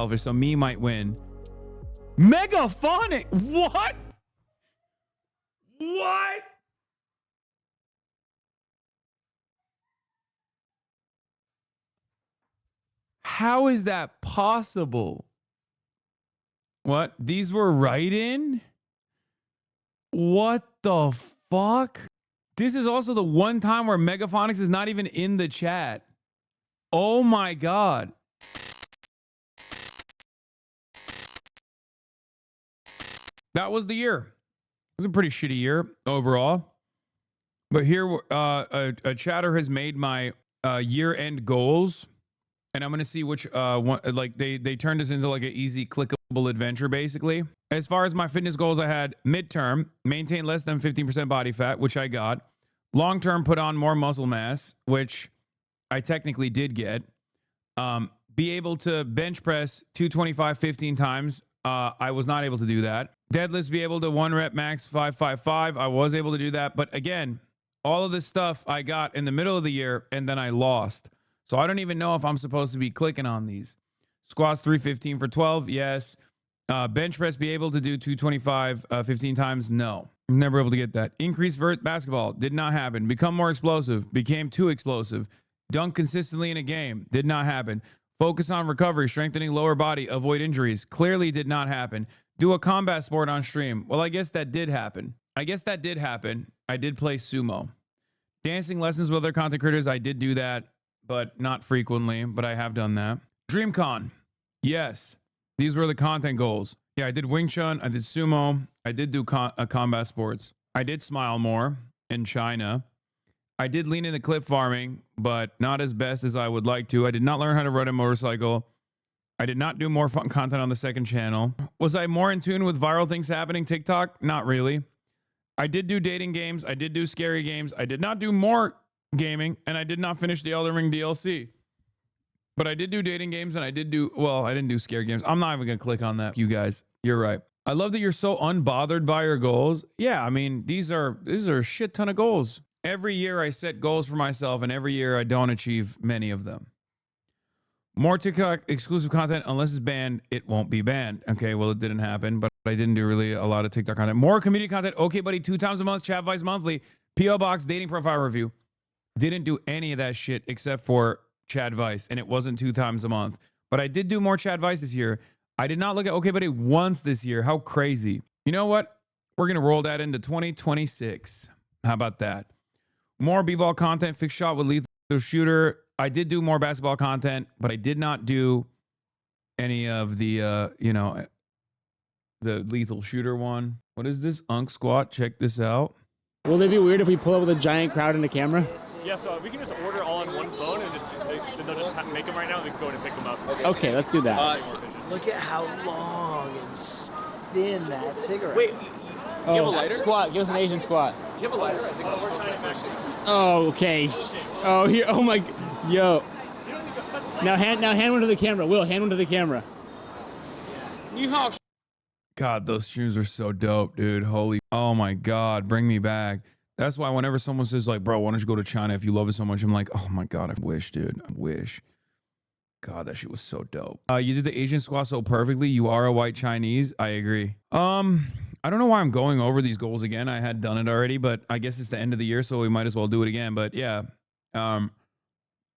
selfish, so me might win. Megaphonic. What? What? How is that possible? What? These were right in? What the fuck? This is also the one time where Megaphonics is not even in the chat. Oh my God. That was the year. It was a pretty shitty year overall. But here, a chatter has made my year-end goals. And I'm going to see which one, like they turned this into like an easy clickable adventure, basically. As far as my fitness goals, I had midterm, maintain less than 15% body fat, which I got. Long-term, put on more muscle mass, which I technically did get. Be able to bench press 225 15 times. I was not able to do that. Deadlifts, be able to 1 rep max 555. I was able to do that. But again, all of this stuff I got in the middle of the year and then I lost. So I don't even know if I'm supposed to be clicking on these. Squats 315 for 12, yes. Bench press, be able to do 225 15 times, no. I'm never able to get that. Increase vert basketball, did not happen. Become more explosive, became too explosive. Dunk consistently in a game, did not happen. Focus on recovery, strengthening lower body, avoid injuries, clearly did not happen. Do a combat sport on stream. Well, I guess that did happen. I did play sumo. Dancing lessons with other content creators, I did do that, but not frequently, but I have done that. DreamCon, yes. These were the content goals. Yeah, I did Wing Chun, I did sumo, I did do combat sports. I did smile more in China. I did lean into clip farming, but not as best as I would like to. I did not learn how to ride a motorcycle. I did not do more fun content on the second channel. Was I more in tune with viral things happening TikTok? Not really. I did do dating games. I did do scary games. I did not do more gaming, and I did not finish the Elden Ring DLC. But I did do dating games, and I did do, well, I didn't do scary games. I'm not even going to click on that, you guys. You're right. I love that you're so unbothered by your goals. Yeah, I mean, these are a shit ton of goals. Every year I set goals for myself, and every year I don't achieve many of them. More TikTok exclusive content, unless it's banned, it won't be banned. Okay, well, it didn't happen, but I didn't do really a lot of TikTok content. More community content. Okay, buddy, 2 times a month, Chat Vice Monthly, PO Box, dating profile review. Didn't do any of that shit except for Chad Vice, and it wasn't 2 times a month. But I did do more Chad Vice this year. I did not look at Okay Buddy once this year. How crazy. You know what? We're going to roll that into 2026. How about that? More b-ball content, fixed shot with lethal shooter. I did do more basketball content, but I did not do any of the, the lethal shooter one. What is this? Unk squat. Check this out. Will it be weird if we pull up with a giant crowd in the camera? Yeah, so we can just order all on one phone and they'll just make them right now and we can go in and pick them up. Okay, let's do that. Look at how long and thin that cigarette. Wait, you have a lighter? Squat. Give us an Asian squat. Do you have a lighter? I think we're trying to fix it. Oh, okay. Oh, here. Oh my. Yo. Now hand one to the camera. Will, hand one to the camera. God, those streams are so dope, dude. Holy, oh my God, bring me back. That's why whenever someone says like, bro, why don't you go to China if you love it so much? I'm like, oh my God, I wish, dude. I wish. God, that shit was so dope. You did the Asian squat so perfectly. You are a white Chinese. I agree. I don't know why I'm going over these goals again. I had done it already, but I guess it's the end of the year, so we might as well do it again. But yeah,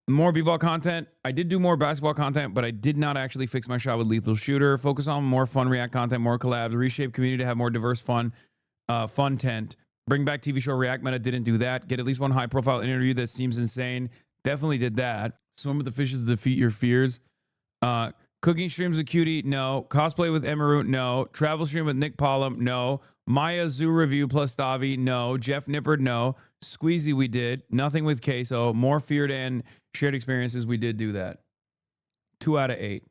more b-ball content. I did do more basketball content, but I did not actually fix my shot with lethal shooter. Focus on more fun React content, more collabs, reshape community to have more diverse fun tent. Bring back TV show React Meta. Didn't do that. Get at least one high profile interview that seems insane. Definitely did that. Swim with the fishes to defeat your fears. Cooking streams with Cutie, no. Cosplay with Emeru, no. Travel stream with Nick Pollum, no. Maya Zoo review plus Davi, no. Jeff Nippard, no. Squeezy, we did. Nothing with Queso. More feared and shared experiences, we did do that. 2 out of 8.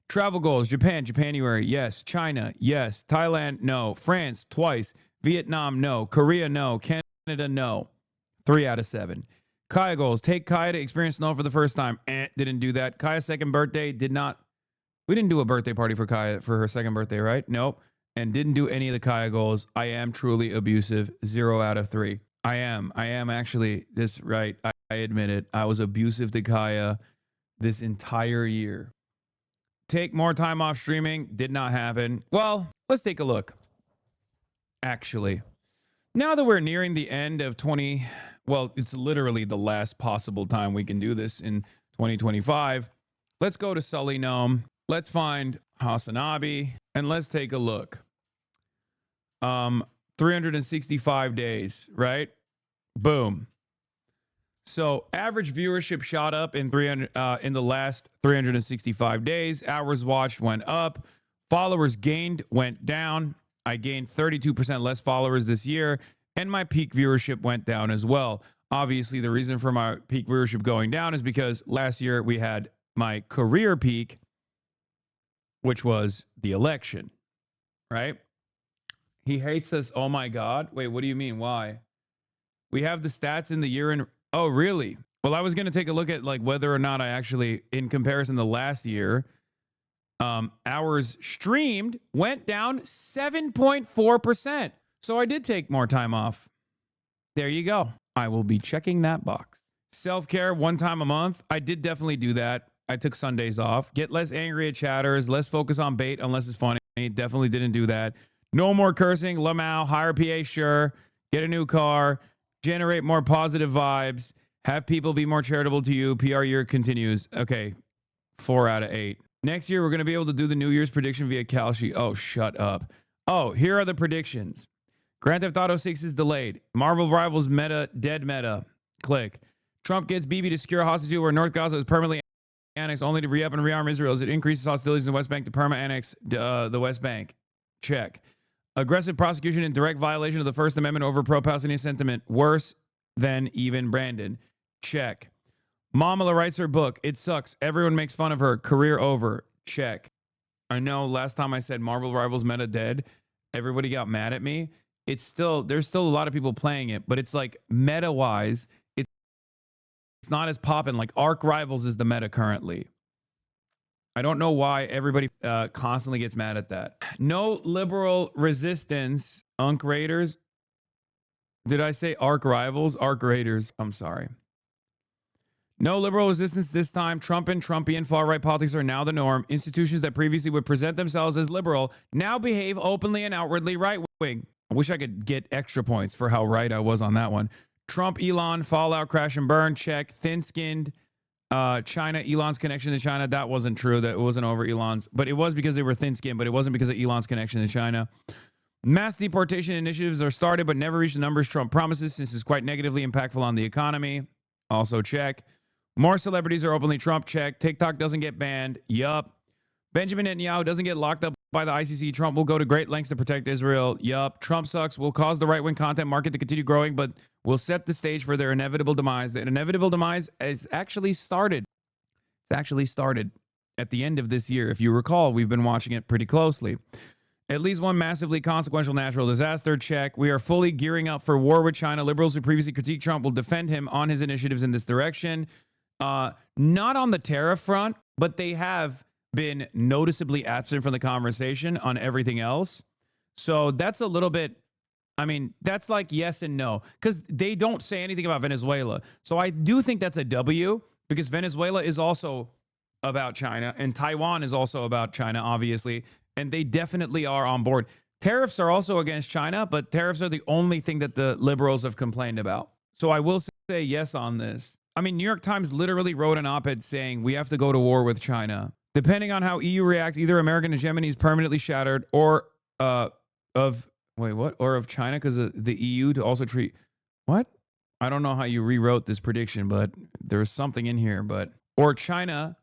Travel goals, Japan, Japanuary, yes. China, yes. Thailand, no. France, twice. Vietnam, no. Korea, no. Canada, no. 3 out of 7. Kaya goals, take Kaya to experience snow for the first time. Didn't do that. Kaya's second birthday, did not. We didn't do a birthday party for Kaya for her second birthday, right? Nope. And didn't do any of the Kaya goals. I am truly abusive. 0 out of 3. I am actually, this right. I admit it. I was abusive to Kaya this entire year. take more time off streaming. Did not happen. Well, let's take a look. Actually, now that we're nearing the end of well, it's literally the last possible time we can do this in 2025. Let's go to Sully Gnome. Let's find HasanAbi and let's take a look. 365 days, right? Boom. So average viewership shot up in the last 365 days. Hours watched went up. Followers gained went down. I gained 32% less followers this year, and my peak viewership went down as well. Obviously, the reason for my peak viewership going down is because last year we had my career peak, which was the election, right? He hates us. Oh my God. Wait, what do you mean? Why? We have the stats in the year in. Oh, really? Well, I was going to take a look at like whether or not I actually, in comparison to last year, hours streamed went down 7.4%. So I did take more time off. There you go. I will be checking that box. Self-care 1 time a month. I did definitely do that. I took Sundays off. Get less angry at chatters. Less focus on bait unless it's funny. Definitely didn't do that. No more cursing. Lamau. Hire PA. Sure. Get a new car. Generate more positive vibes. Have people be more charitable to you. PR year continues. Okay. 4 out of 8. Next year, we're going to be able to do the New Year's prediction via Kalshi. Oh, shut up. Oh, here are the predictions. Grand Theft Auto 6 is delayed. Marvel Rivals meta, dead meta. Click. Trump gets Bibi to secure hostage where North Gaza is permanently annexed only to re-up and rearm Israel as it increases hostilities in the West Bank to perma-annex the West Bank. Check. Aggressive prosecution in direct violation of the First Amendment over pro-Palestinian sentiment. Worse than even Brandon. Check. Mamala writes her book. It sucks. Everyone makes fun of her. Career over. Check. I know last time I said Marvel Rivals meta dead, everybody got mad at me. There's still a lot of people playing it, but it's like meta-wise, it's not as poppin'. Like Arc Rivals is the meta currently. I don't know why everybody constantly gets mad at that. No liberal resistance. Unk Raiders. Did I say Arc Rivals? Arc Raiders. I'm sorry. No liberal resistance this time. Trump and Trumpian far-right politics are now the norm. Institutions that previously would present themselves as liberal now behave openly and outwardly right-wing. I wish I could get extra points for how right I was on that one. Trump, Elon, Fallout, crash and burn, check. Thin-skinned, China, Elon's connection to China. That wasn't true. That wasn't over Elon's. But it was because they were thin-skinned, but it wasn't because of Elon's connection to China. Mass deportation initiatives are started but never reach the numbers Trump promises since it's quite negatively impactful on the economy. Also check. More celebrities are openly Trump. Check. TikTok doesn't get banned. Yup. Benjamin Netanyahu doesn't get locked up by the ICC. Trump will go to great lengths to protect Israel. Yup. Trump sucks. Will cause the right-wing content market to continue growing, but will set the stage for their inevitable demise. The inevitable demise is actually started. It's actually started at the end of this year. If you recall, we've been watching it pretty closely. At least one massively consequential natural disaster. Check. We are fully gearing up for war with China. Liberals who previously critiqued Trump will defend him on his initiatives in this direction. Not on the tariff front, but they have been noticeably absent from the conversation on everything else. So that's a little bit, I mean, that's like yes and no, because they don't say anything about Venezuela. So I do think that's a W, because Venezuela is also about China and Taiwan is also about China, obviously, and they definitely are on board. Tariffs are also against China, but tariffs are the only thing that the liberals have complained about. So I will say yes on this. I mean, New York Times literally wrote an op-ed saying we have to go to war with China. Depending on how EU reacts, either American hegemony is permanently shattered or of China because the EU to also treat what? I don't know how you rewrote this prediction, but there's something in here. But or China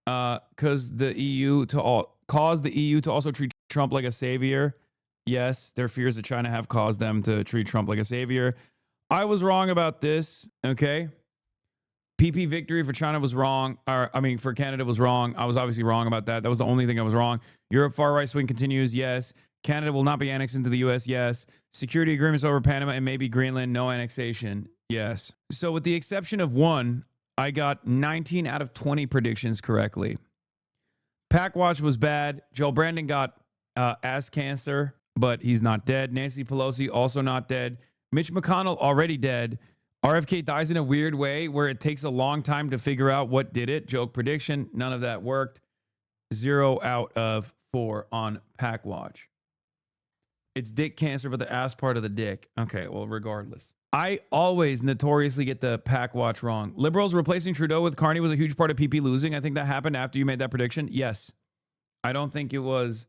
because the EU to cause the EU to also treat Trump like a savior. Yes, their fears that China have caused them to treat Trump like a savior. I was wrong about this. Okay. PP victory for China was wrong. For Canada was wrong. I was obviously wrong about that. That was the only thing I was wrong. Europe far right swing continues. Yes. Canada will not be annexed into the U.S. Yes. Security agreements over Panama and maybe Greenland. No annexation. Yes. So with the exception of one, I got 19 out of 20 predictions correctly. Packwatch was bad. Joe Brandon got ass cancer, but he's not dead. Nancy Pelosi also not dead. Mitch McConnell already dead. RFK dies in a weird way where it takes a long time to figure out what did it. Joke prediction. None of that worked. 0 out of 4 on Pack Watch. It's dick cancer, but the ass part of the dick. Okay, well, regardless. I always notoriously get the Pack Watch wrong. Liberals replacing Trudeau with Carney was a huge part of PP losing. I think that happened after you made that prediction. Yes. I don't think it was.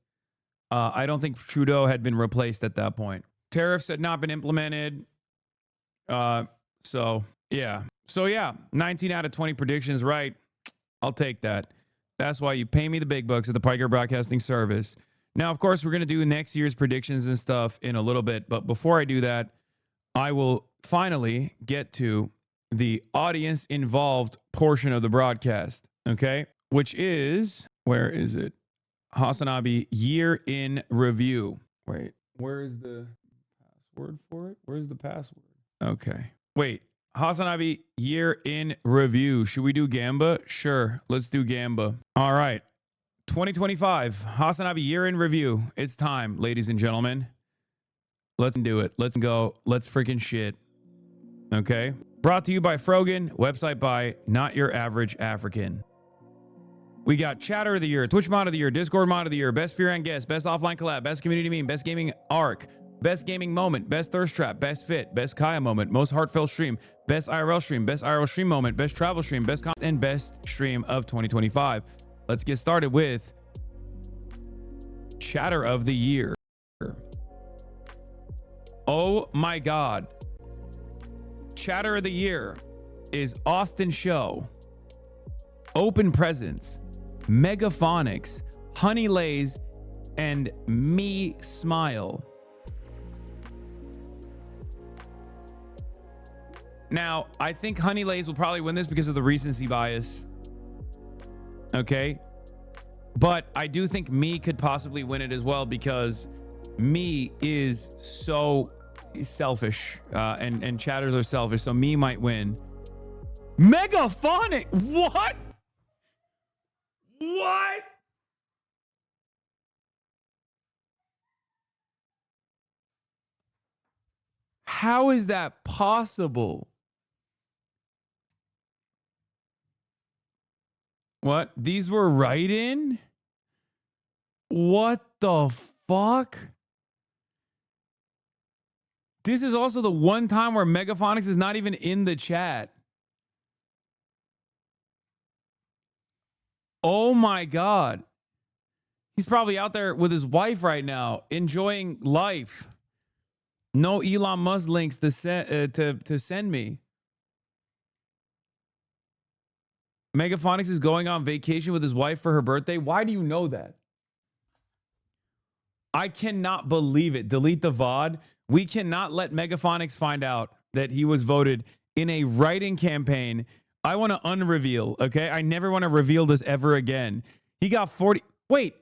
I don't think Trudeau had been replaced at that point. Tariffs had not been implemented. So, yeah. 19 out of 20 predictions right. I'll take that. That's why you pay me the big bucks at the Piker Broadcasting Service. Now, of course, we're going to do next year's predictions and stuff in a little bit. But before I do that, I will finally get to the audience involved portion of the broadcast. Okay. Which is, where is it? HasanAbi year in review. Wait, where is the password for it? Where's the password? Okay. Wait, HasanAbi year in review. Should we do Gamba? Sure. Let's do Gamba. All right. 2025 HasanAbi year in review. It's time, ladies and gentlemen. Let's do it. Let's go. Let's freaking shit. Okay. Brought to you by Frogan. Website by Not Your Average African. We got Chatter of the Year, Twitch Mod of the Year, Discord Mod of the Year, Best Fear and Guest, Best Offline Collab, Best Community Meme, Best Gaming Arc, Best Gaming Moment, Best Thirst Trap, Best Fit, Best Kaya Moment, Most Heartfelt Stream, Best IRL Stream, Best IRL Stream Moment, Best Travel Stream, Best and Best Stream of 2025. Let's get started with Chatter of the Year. Oh my God. Chatter of the Year is Austin Show, Open Presence, Megaphonics, Honey Lays, and Me Smile. Now, I think Honey Lays will probably win this because of the recency bias. Okay. But I do think Me could possibly win it as well because Me is so selfish and chatters are selfish. So Me might win. Megaphonic. What? What? How is that possible? What? These were write-in? What the fuck? This is also the one time where Megaphonics is not even in the chat. Oh my God. He's probably out there with his wife right now, enjoying life. No Elon Musk links to send me. Megaphonics is going on vacation with his wife for her birthday. Why do you know that? I cannot believe it. Delete the VOD. We cannot let Megaphonics find out that he was voted in a writing campaign. I want to unreveal, okay? I never want to reveal this ever again. He got 40. Wait,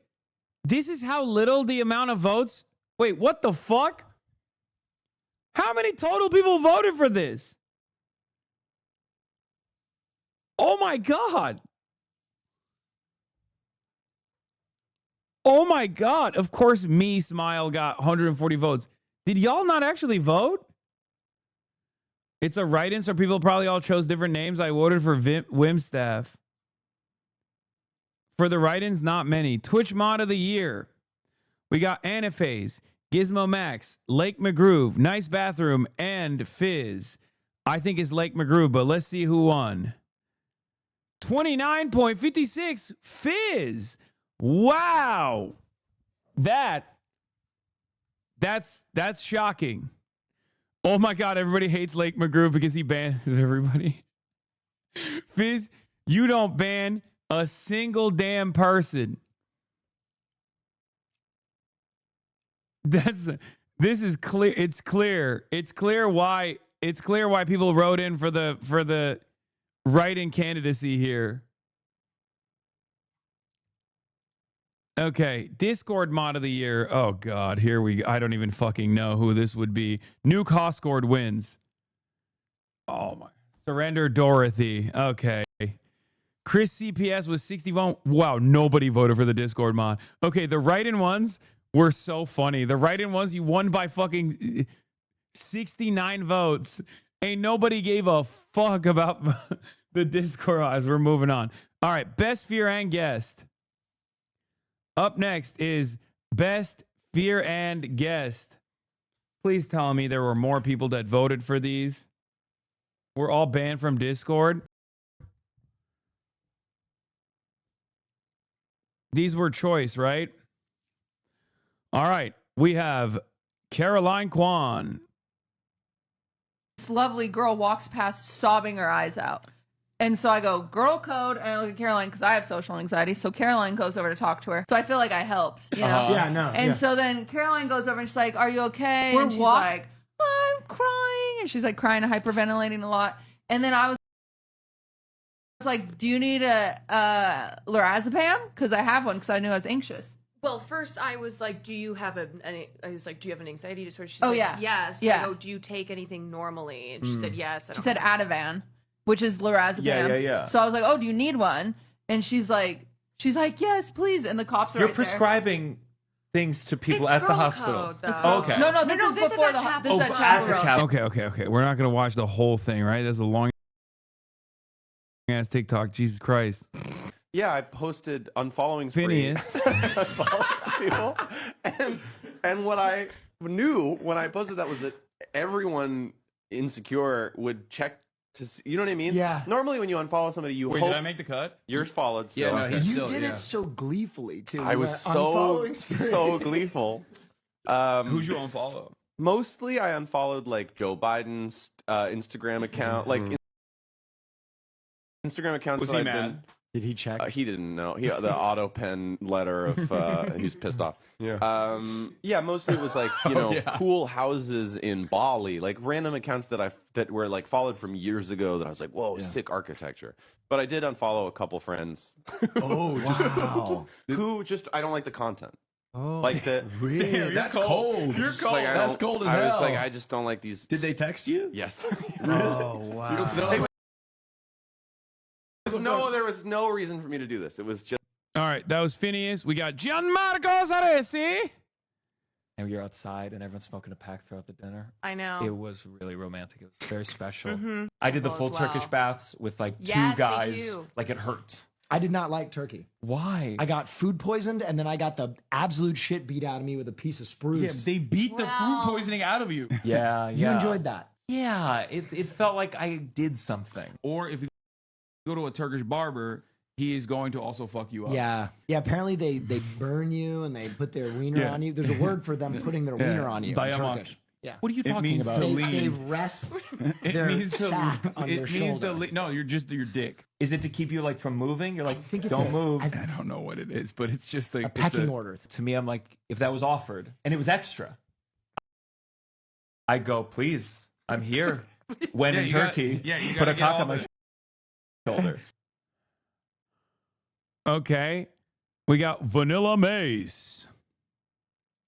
this is how little the amount of votes? Wait, what the fuck? How many total people voted for this? Oh my God. Oh my God. Of course, Me Smile got 140 votes. Did y'all not actually vote? It's a write-in, so people probably all chose different names. I voted for Wimstaff. For the write-ins, not many. Twitch Mod of the Year. We got Anaphase, Gizmo Max, Lake McGroove, Nice Bathroom, and Fizz. I think it's Lake McGroove, but let's see who won. 29.56 Fizz. Wow. That's shocking. Oh my God, everybody hates Lake McGroove because he banned everybody. Fizz, you don't ban a single damn person. This is clear. It's clear. It's clear why people wrote in for the write-in candidacy here. Okay, Discord Mod of the Year. Oh God, here we go. I don't even fucking know who this would be. Nuke Hoscord wins. Oh my. Surrender Dorothy. Okay. Chris CPS was 61. Wow, nobody voted for the Discord mod. Okay, the write-in ones were so funny. The write-in ones, you won by fucking 69 votes. Ain't nobody gave a fuck about the Discord odds. We're moving on. All right, Best Fear and Guest. Up next is Best Fear and Guest. Please tell me there were more people that voted for these. We're all banned from Discord. These were choice, right? All right. We have Caroline Kwan. This lovely girl walks past sobbing her eyes out. And so I go, girl code, and I look at Caroline because I have social anxiety. So Caroline goes over to talk to her. So I feel like I helped, you know? Yeah, no. And so then Caroline goes over and she's like, are you okay? And she's like, I'm crying. And she's like crying and hyperventilating a lot. And then I was like, do you need a lorazepam? Because I have one because I knew I was anxious. Well, first I was like, do you have an anxiety disorder? She's Oh, like, yeah. yes. Yeah. I go, do you take anything normally? And she said, yes. She said Ativan, which is lorazepam. Yeah. So I was like, oh, do you need one? And she's like, yes, please. And the cops are You're right there. prescribing things to people It's at the girl hospital. code, though. Oh, okay. No, this is this is before at the chapel. this is at after Chapel Road. chapel. Okay. We're not going to watch the whole thing, right? That's a long ass TikTok. Jesus Christ. Yeah, I posted unfollowing Phineas. people, and what I knew when I posted that was that everyone insecure would check to see, you know what I mean? Yeah. Normally, when you unfollow somebody, you Wait, hope did I make the cut? you're followed. Still. Yeah, no, he's You still, did yeah. it so gleefully too. I was so gleeful. Who's you unfollow? Mostly, I unfollowed like Joe Biden's Instagram account, like Instagram accounts. Was that he I've mad? been. Did he check? He didn't know. The auto pen letter of he was pissed off. Yeah. Yeah, mostly it was like, cool houses in Bali, like random accounts that were like followed from years ago that I was like, whoa, sick architecture. But I did unfollow a couple friends. Oh, wow. who just I don't like the content. Oh, Like the Damn, that's cold. You're cold. like, That's cold as I hell. was like, I just don't like these. Did they text you? Yes. oh wow. There was no reason for me to do this. It was just All right, that was Phineas. We got Gianmarco Zaresi. And you're outside and everyone's smoking a pack throughout the dinner. I know. It was really romantic. It was very special. Mhm. I did the Well, full as well. Turkish baths with like Yes, two me guys. too. Like it hurt. I did not like turkey. Why? I got food poisoned, and then I got the absolute shit beat out of me with a piece of spruce. they beat the food poisoning out of you. yeah. You enjoyed that? Yeah. It felt like I did something. Or if you go to a Turkish barber, he is going to also fuck you up. Yeah. Yeah. Apparently, they burn you and they put their wiener on you. There's a word for them putting their wiener on you. in Dayamak. Turkish. Yeah. What are you talking means about? to They, lean. they rest It their means to sack on it their means shoulder. no, you're just your dick. Is it to keep you like from moving? You're like, think it's don't a- move. I don't know what it is, but it's just like a pecking order. To me, I'm like, if that was offered and it was extra, I go, please, I'm here. When Yeah, in you gotta- Turkey, yeah, you put gotta a get cock all on my the- shoulder. Okay. We got Vanilla Mace.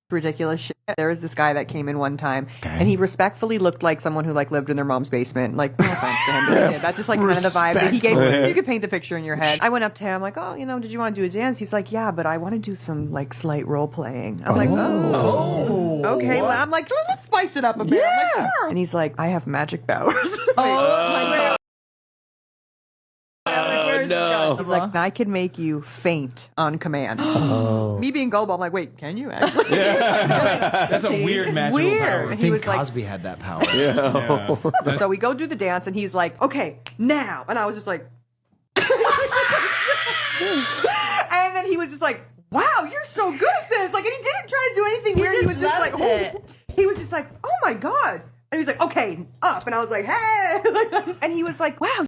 Ridiculous shit. There was this guy that came in one time, and he respectfully looked like someone who like lived in their mom's basement. Like, no offense to him, but he did. That's just like kind of the vibe that he gave. You could paint the picture in your head. I went up to him like, oh, did you want to do a dance? He's like, yeah, but I want to do some like slight role playing. I'm like, oh, okay. Well, I'm like, let's spice it up a bit. I'm like, sure. And he's like, I have magic powers. Oh my god. No. He's like, I can make you faint on command. Me being gullible, I'm like, wait, can you actually? That's a weird magical Weird. power. I And he think was like, Cosby had that power. Yeah. so we go do the dance, and he's like, okay, now. And I was just like, and then he was just like, wow, you're so good at this. Like, and he didn't try to do anything weird. He was just like, loved it. he was just like, oh my God. And he was like, okay, up. And I was like, hey. And he was like, wow,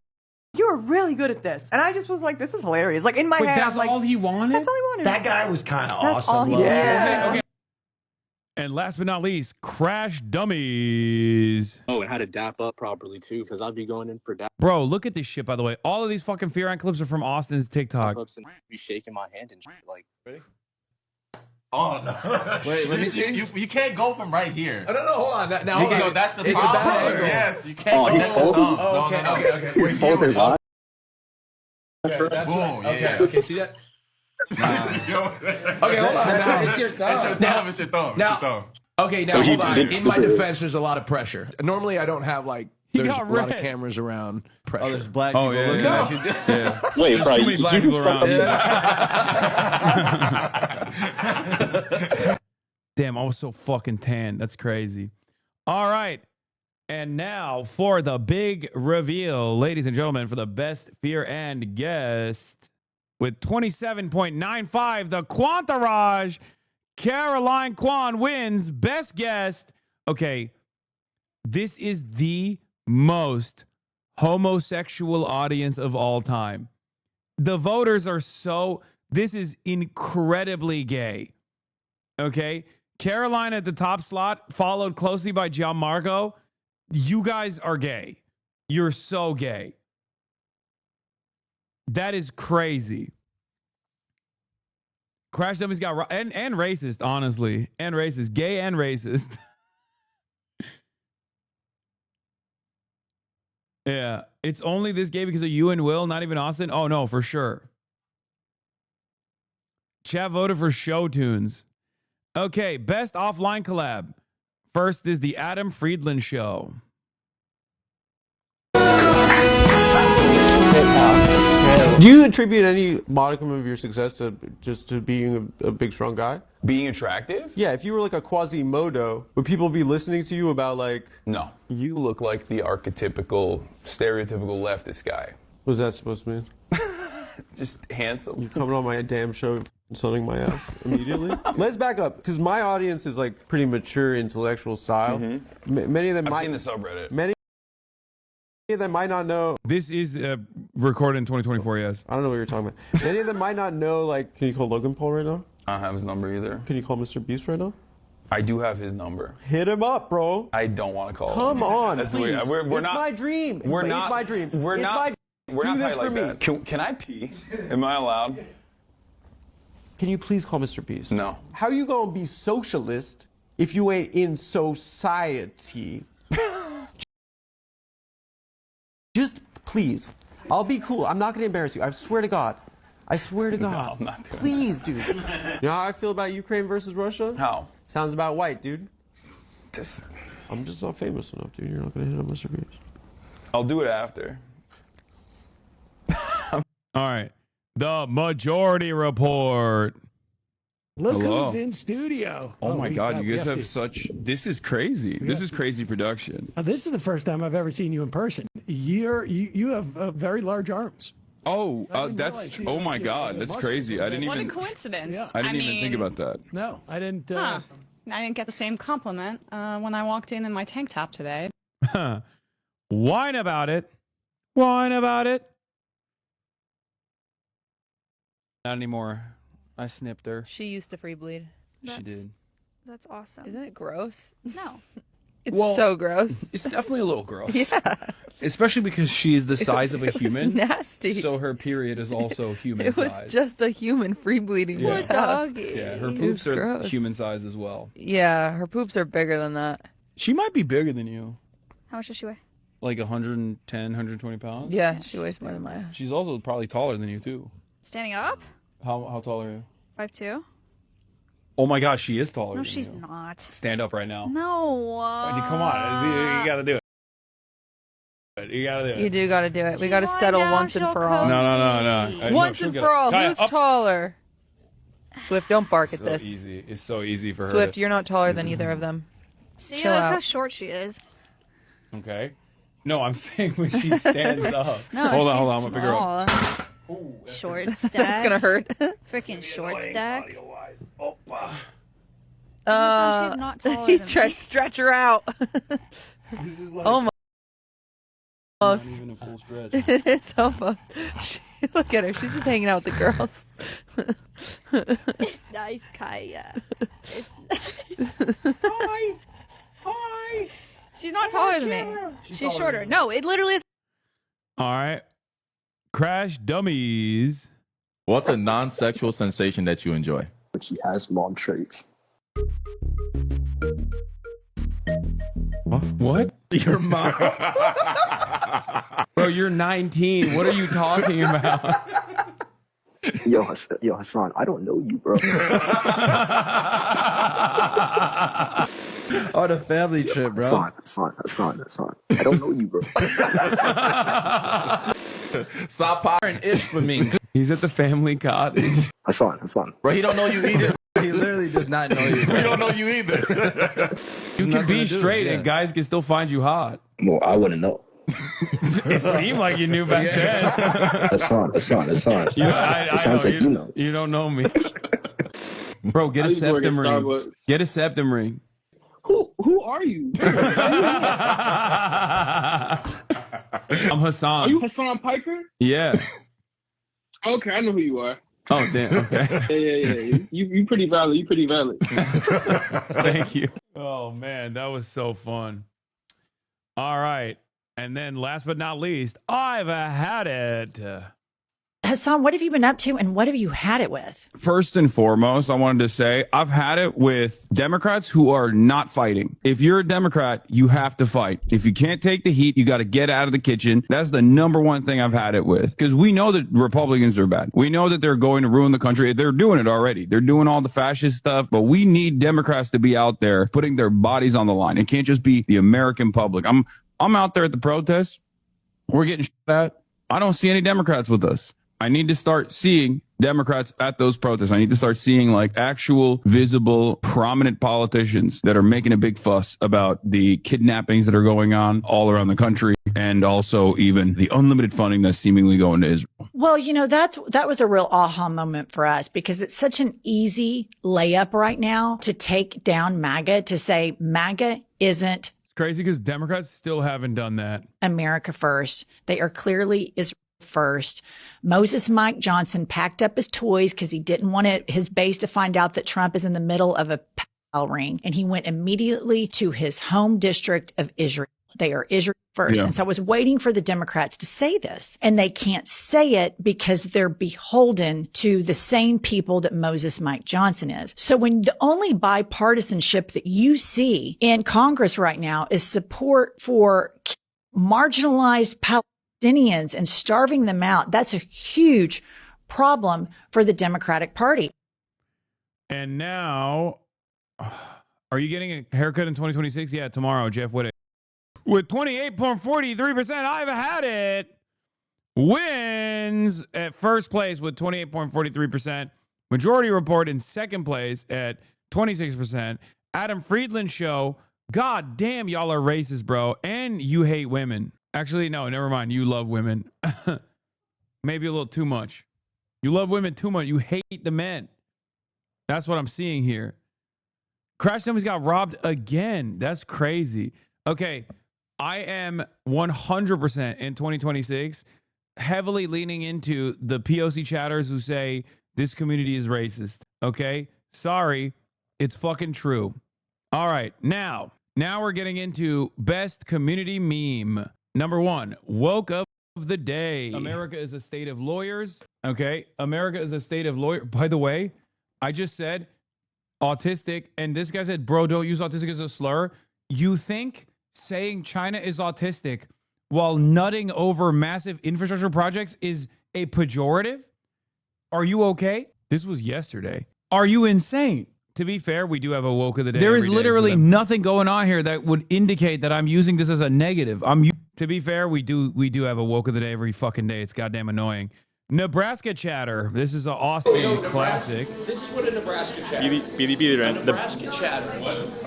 you're really good at this. And I just was like, this is hilarious. Like, in my Wait, head, that's I'm like, all he wanted? that's all he wanted. That guy was kind of That's all awesome. he Low-key. did. Yeah. Okay. And last but not least, Crash Dummies. Oh, and how to dap up properly too, because I'll be going in for dap Bro, look at this shit, by the way. All of these fucking Fear on clips are from Austin's TikTok. ups and be shaking my hand and shit. Like, ready? Oh no! Wait, let me see. You can't go from right here. Oh, no, hold on. Now, You can, that's the it's a problem. bad angle. Yes, you can't go. Oh, okay. Wait, Both are live. Okay, that's Boom, right. yeah. Okay, see that? Okay, hold on. Now, it's your thumb. It's your thumb. Now- It's your thumb. Okay, now So he hold on. did- In my defense, there's a lot of pressure. Normally, I don't have like there's got a lot of red. cameras around. Pressure. Oh, there's black Oh, people yeah, looking yeah. at you. Yeah. Wait, There's bro, too many black people around. Damn, I was so fucking tan. That's crazy. All right. And now for the big reveal, ladies and gentlemen, for the best fear and guest with 27.95, the Quantarage, Caroline Kwan wins best guest. Okay, this is the most homosexual audience of all time. The voters are this is incredibly gay. Okay, Caroline at the top slot, followed closely by Gianmarco. You guys are gay. You're so gay. That is crazy. Crash Dummies got and racist, honestly. And racist. Gay and racist. Yeah. It's only this gay because of you and Will, not even Austin? Oh, no, for sure. Chat voted for Show Tunes. Okay, best offline collab. First is the Adam Friedland Show. Do you attribute any modicum of your success to just to being a big, strong guy? Being attractive? Yeah, if you were like a Quasimodo, would people be listening to you about like... No. You look like the archetypical, stereotypical leftist guy. What's that supposed to mean? Just handsome. You're coming on my damn show insulting my ass immediately? Let's back up, because my audience is like pretty mature intellectual style. Many of them I've seen the subreddit. Many of them might not know. This is recorded in 2024, yes. I don't know what you're talking about. Many of them might not know, like, can you call Logan Paul right now? I don't have his number either. Can you call Mr. Beast right now? I do have his number. Hit him up, bro. I don't want to call him. Come on, That's please. weird. We're It's not, my dream. We're It's not, my dream. We're It's not. my- We're Do not this tight like for me. that. Can I pee? Am I allowed? Can you please call Mr. Beast? No. How you gonna be socialist if you ain't in society? Just please. I'll be cool. I'm not gonna embarrass you. I swear to God. I swear to God. I'm not doing Please, dude. You know how I feel about Ukraine versus Russia? How? Sounds about white, dude. This. I'm just not famous enough, dude. You're not gonna hit on Mr. Beast. I'll do it after. All right. The Majority Report. Look Hello. who's in studio. Oh my God, you guys have to- such. This is crazy. This is crazy production. Now, this is the first time I've ever seen you in person. You have very large arms. Oh, didn't that's. realize you- Oh my you- God, you that's muscles crazy. like I didn't that. What a even. coincidence. Yeah. I didn't even think about that. No, I didn't. Huh. I didn't get the same compliment when I walked in my tank top today. Whine about it. Whine about it. Not anymore. I snipped her. She used to free bleed. She did. That's awesome. Isn't it gross? No. It's Well, so gross. It's definitely a little gross. Yeah. Especially because she's the size of a It was human. nasty. So her period is also human It was size. just a human free bleeding. Yeah. in his house. Yeah, her It was poops are gross. human size as well. Yeah, her poops are bigger than that. She might be bigger than you. How much does she weigh? Like 110, 120 pounds. Yeah, she weighs more than Maya. She's also probably taller than you too. Standing up? How tall are you? 5'2". Oh my gosh, she is taller No, than she's you. not. Stand up right now. No. Come on, you gotta do it. You gotta do it. You do got to do it. We got to settle once and for all. No. Once and for all. Who's taller? Swift, don't bark at So this. easy. It's so easy for her. Swift, you're not taller than either of them. See, Chill look how out. short she is. Okay. No, I'm saying when she stands up. No, hold on. she's I'm gonna pick her up. small. Short stack. That's gonna hurt. Freaking short stack. She's not taller he than tried me. to stretch her out. Almost. Not even a full stretch. It's almost. Look at her. She's just hanging out with the girls. It's nice, Kaya. Hi. She's not taller than me. She's shorter. No, it literally is. All right. Crash Dummies. What's a non-sexual sensation that you enjoy? She has mom traits. What? Your mom. Bro, you're 19. What are you talking about? Yo, Hasan, I don't know you, bro. Oh, the family trip, bro. Hasan. I don't know you, bro. Sapar and Ish for me. He's at the family cottage. Hasan. Bro, he don't know you either. He literally does not know you. We don't know you either. You can be straight and guys can still find you hot. Well, I wouldn't know. It seemed like you knew back then. Hasan. You know, I sounds know, like you know. You don't know me. Bro, get a septum ring. Get a septum ring. Who are you? I'm Hasan. Are you Hasan Piker? Yeah. Okay, I know who you are. Oh, damn. Okay. Yeah. You pretty valid. Thank you. Oh, man. That was so fun. All right. And then last but not least, I've had it. Hasan, what have you been up to and what have you had it with? First and foremost, I wanted to say I've had it with Democrats who are not fighting. If you're a Democrat, you have to fight. If you can't take the heat, you got to get out of the kitchen. That's the number one thing I've had it with, because we know that Republicans are bad. We know that they're going to ruin the country. They're doing it already. They're doing all the fascist stuff, but we need Democrats to be out there putting their bodies on the line. It can't just be the American public. I'm out there at the protests. We're getting shot at. I don't see any Democrats with us. I need to start seeing Democrats at those protests. I need to start seeing like actual, visible, prominent politicians that are making a big fuss about the kidnappings that are going on all around the country, and also even the unlimited funding that's seemingly going to Israel. Well, you know, that was a real aha moment for us, because it's such an easy layup right now to take down MAGA, to say MAGA isn't crazy because Democrats still haven't done that. America first. They are clearly Israel first. Moses Mike Johnson packed up his toys because he didn't want his base to find out that Trump is in the middle of a powwow ring. And he went immediately to his home district of Israel. They are Israel first. Yeah. And so I was waiting for the Democrats to say this. And they can't say it because they're beholden to the same people that Moses Mike Johnson is. So when the only bipartisanship that you see in Congress right now is support for marginalized Palestinians and starving them out, that's a huge problem for the Democratic Party. And now, are you getting a haircut in 2026? Yeah, tomorrow, Jeff Whittick. With 28.43%, I've had it. Wins at first place with 28.43%. Majority Report in second place at 26%. Adam Friedland Show. God damn, y'all are racist, bro. And you hate women. Actually, no, never mind. You love women. Maybe a little too much. You love women too much. You hate the men. That's what I'm seeing here. Crash Dummies got robbed again. That's crazy. Okay, I am 100% in 2026 heavily leaning into the POC chatters who say this community is racist. Okay, sorry, it's fucking true. All right, now we're getting into best community meme. Number one, woke up of the day. America is a state of lawyers. Okay, America is a state of lawyers. By the way, I just said autistic, and this guy said, bro, don't use autistic as a slur. You think saying China is autistic while nutting over massive infrastructure projects is a pejorative? Are you okay? This was yesterday. Are you insane? To be fair, we do have a woke of the day. There is literally nothing going on here that would indicate that I'm using this as a negative. To be fair, we do have a woke of the day every fucking day. It's goddamn annoying. Nebraska chatter. This is an Austin classic. This is what a Nebraska chatter. Nebraska chatter,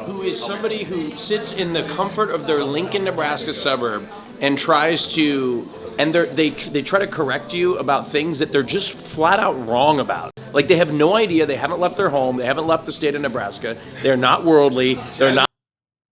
who is somebody who sits in the comfort of their Lincoln, Nebraska suburb and tries to, and they try to correct you about things that they're just flat out wrong about. Like they have no idea. They haven't left their home. They haven't left the state of Nebraska. They're not worldly. They're not.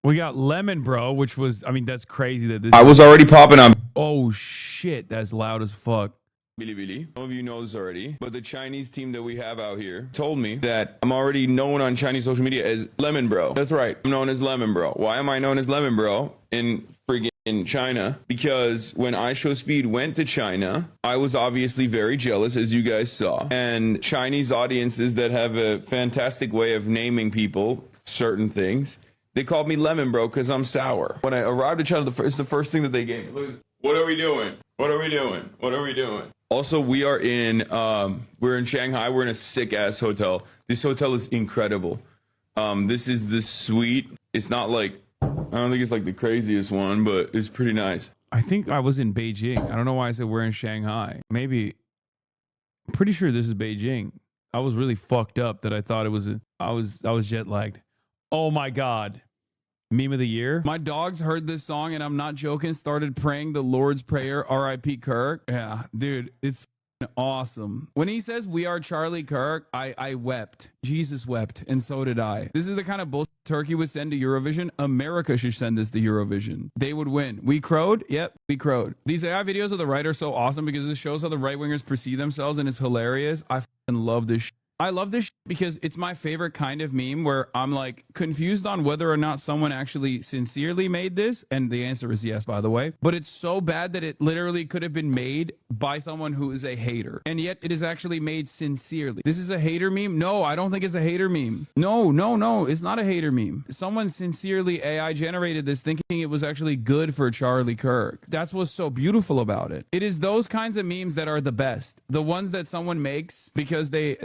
We got Lemon Bro, which was, I mean, that's crazy that this. I was already popping on. Oh shit, that's loud as fuck. Bilibili. Some of you know this already, but the Chinese team that we have out here told me that I'm already known on Chinese social media as Lemon Bro. That's right. I'm known as Lemon Bro. Why am I known as Lemon Bro in friggin' China? Because when iShowSpeed went to China, I was obviously very jealous, as you guys saw. And Chinese audiences that have a fantastic way of naming people certain things, they called me Lemon Bro because I'm sour. When I arrived at China, it's the first thing that they gave me. Look, what are we doing? What are we doing? What are we doing? Also, we're in Shanghai. We're in a sick ass hotel. This hotel is incredible. This is the suite. It's not like, I don't think it's like the craziest one, but it's pretty nice. I think I was in Beijing. I don't know why I said we're in Shanghai. Maybe, I'm pretty sure this is Beijing. I was really fucked up that I thought it was, I was jet lagged. Oh my God. Meme of the year. My dogs heard this song and I'm not joking, started praying the Lord's Prayer, R.I.P. Kirk. Yeah, dude, it's awesome. When he says we are Charlie Kirk, I wept. Jesus wept, and so did I. This is the kind of bullshit Turkey would send to Eurovision. America should send this to Eurovision. They would win. We crowed? Yep, we crowed. These AI videos of the right are so awesome because this shows how the right wingers perceive themselves, and it's hilarious. I fucking love this shit. I love this because it's my favorite kind of meme where I'm like confused on whether or not someone actually sincerely made this. And the answer is yes, by the way. But it's so bad that it literally could have been made by someone who is a hater. And yet it is actually made sincerely. This is a hater meme? No, I don't think it's a hater meme. No, it's not a hater meme. Someone sincerely AI generated this thinking it was actually good for Charlie Kirk. That's what's so beautiful about it. It is those kinds of memes that are the best. The ones that someone makes because they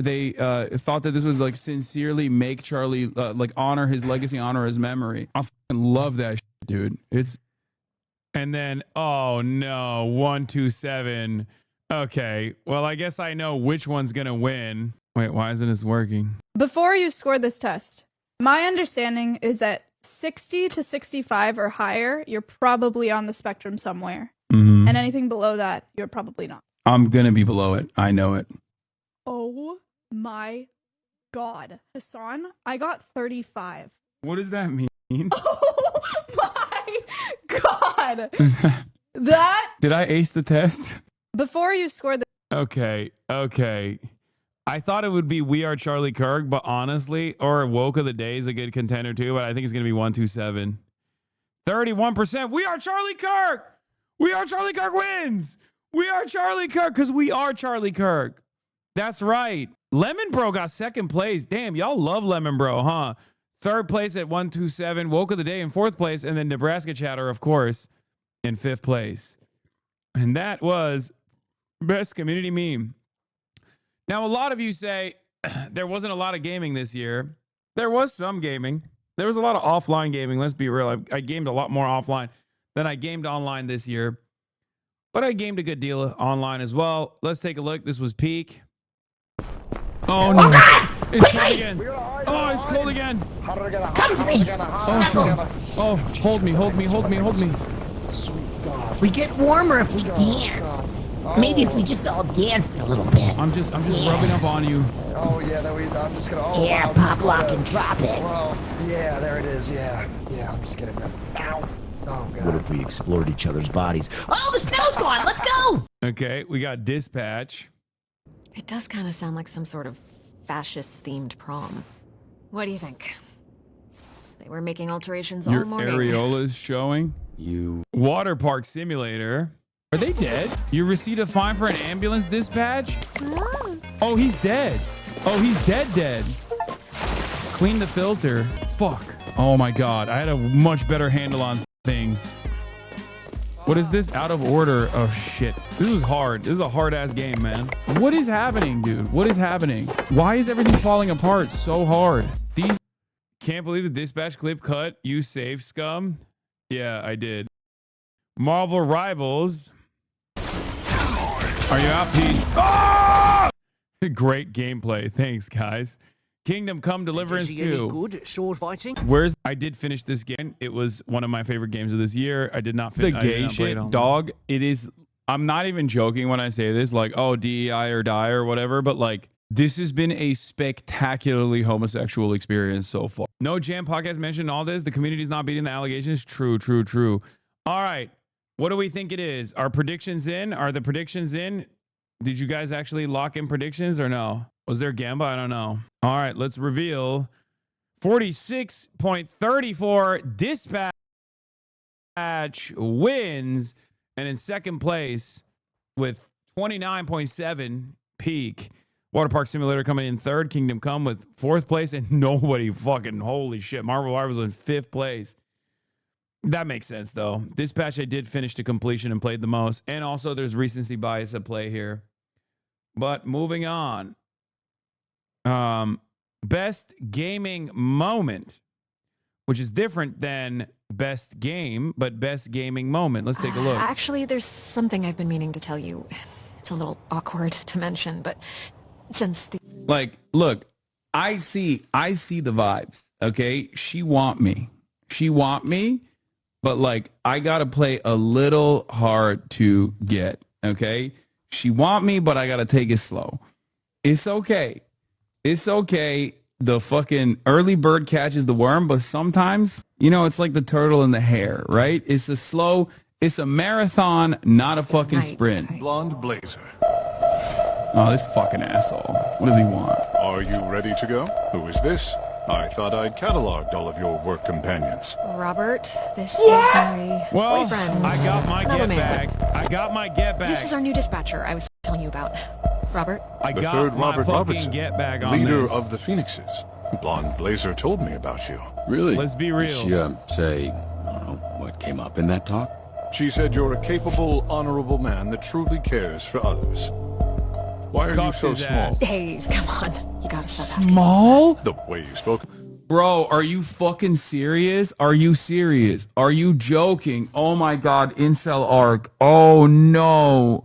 thought that this was like sincerely make Charlie like honor his legacy, honor his memory. I fucking love that shit, dude. It's, and then, oh no, 127. Okay, well, I guess I know which one's gonna win. Wait, why isn't this working? Before you score this test, my understanding is that 60 to 65 or higher, you're probably on the spectrum somewhere. Mm-hmm. And anything below that, you're probably not. I'm gonna be below it. I know it. Oh my God. Hasan, I got 35. What does that mean? Oh my God. That. Did I ace the test? Before you score the. Okay. I thought it would be We Are Charlie Kirk, but honestly, or Woke of the Day is a good contender too, but I think it's going to be 127. 31%. We Are Charlie Kirk. We Are Charlie Kirk wins. We Are Charlie Kirk because we are Charlie Kirk. That's right. Lemon Bro got second place. Damn, y'all love Lemon Bro, huh? Third place at 127. Woke of the Day in fourth place. And then Nebraska Chatter, of course, in fifth place. And that was best community meme. Now, a lot of you say there wasn't a lot of gaming this year. There was some gaming. There was a lot of offline gaming. Let's be real. I gamed a lot more offline than I gamed online this year. But I gamed a good deal online as well. Let's take a look. This was peak. Oh no! It's cold again. Oh, it's cold again. Come to me. Oh, hold me. Sweet God. We get warmer if we dance. Maybe if we just all dance a little bit. I'm just rubbing up on you. Oh yeah, I'm just gonna. Oh, yeah, wow, pop, lock, and drop it. Well, yeah, there it is. Yeah, I'm just getting that. Ow. Oh God. What if we explored each other's bodies? Oh, the snow's gone. Let's go. Okay, we got dispatch. It does kind of sound like some sort of fascist-themed prom. What do you think? They were making alterations all Your morning. areola's showing. You. Water park simulator. Are they dead? You received a fine for an ambulance dispatch? Oh, he's dead. Oh, he's dead. Clean the filter. Fuck. Oh my God. I had a much better handle on things. What is this? Out of order. Oh shit. This was hard. This is a hard ass game, man. What is happening, dude? What is happening? Why is everything falling apart so hard? These. Can't believe the dispatch clip cut. You saved scum. Yeah, I did. Marvel Rivals. Are you out? Peace. Ah! Great gameplay. Thanks, guys. Kingdom Come Deliverance 2. Good sword fighting. I did finish this game. It was one of my favorite games of this year. I did not finish The gay shit, dog. It is. I'm not even joking when I say this. Like, oh, DEI or die or whatever. But like, this has been a spectacularly homosexual experience so far. No Jam Podcast mentioned all this. The community's not beating the allegations. True. All right. What do we think it is? Are predictions in? Are the predictions in? Did you guys actually lock in predictions or no? Was there Gamba? I don't know. All right, let's reveal. 46.34 Dispatch wins. And in second place with 29.7 Peak. Water Park Simulator coming in third. Kingdom Come with fourth place. And nobody fucking, holy shit. Marvel Rivals in fifth place. That makes sense, though. Dispatch, I did finish to completion and played the most. And also, there's recency bias at play here. But moving on. Best gaming moment, which is different than best game, but best gaming moment. Let's take a look. Actually, there's something I've been meaning to tell you. It's a little awkward to mention, but since the... Like, look, I see the vibes, okay? She want me, but like, I gotta play a little hard to get, okay? She want me, but I gotta take it slow. It's okay. The fucking early bird catches the worm, but sometimes, you know, it's like the turtle and the hare, right? It's a marathon, not a fucking sprint. Blonde blazer. Oh, this fucking asshole. What does he want? Are you ready to go? Who is this? I thought I'd cataloged all of your work companions. Robert, this is my boyfriend. I got my get back. This is our new dispatcher I was telling you about. Robert? The third Robert Robertson, get back on leader this. of the Phoenixes. Blonde Blazer told me about you. Really? Let's be real. Did she, say, I don't know, what came up in that talk? She said you're a capable, honorable man that truly cares for others. Why are you so small? Hey, come on. You gotta stop asking. Small? The way you spoke. Bro, are you fucking serious? Are you serious? Are you joking? Oh my god, incel arc. Oh no.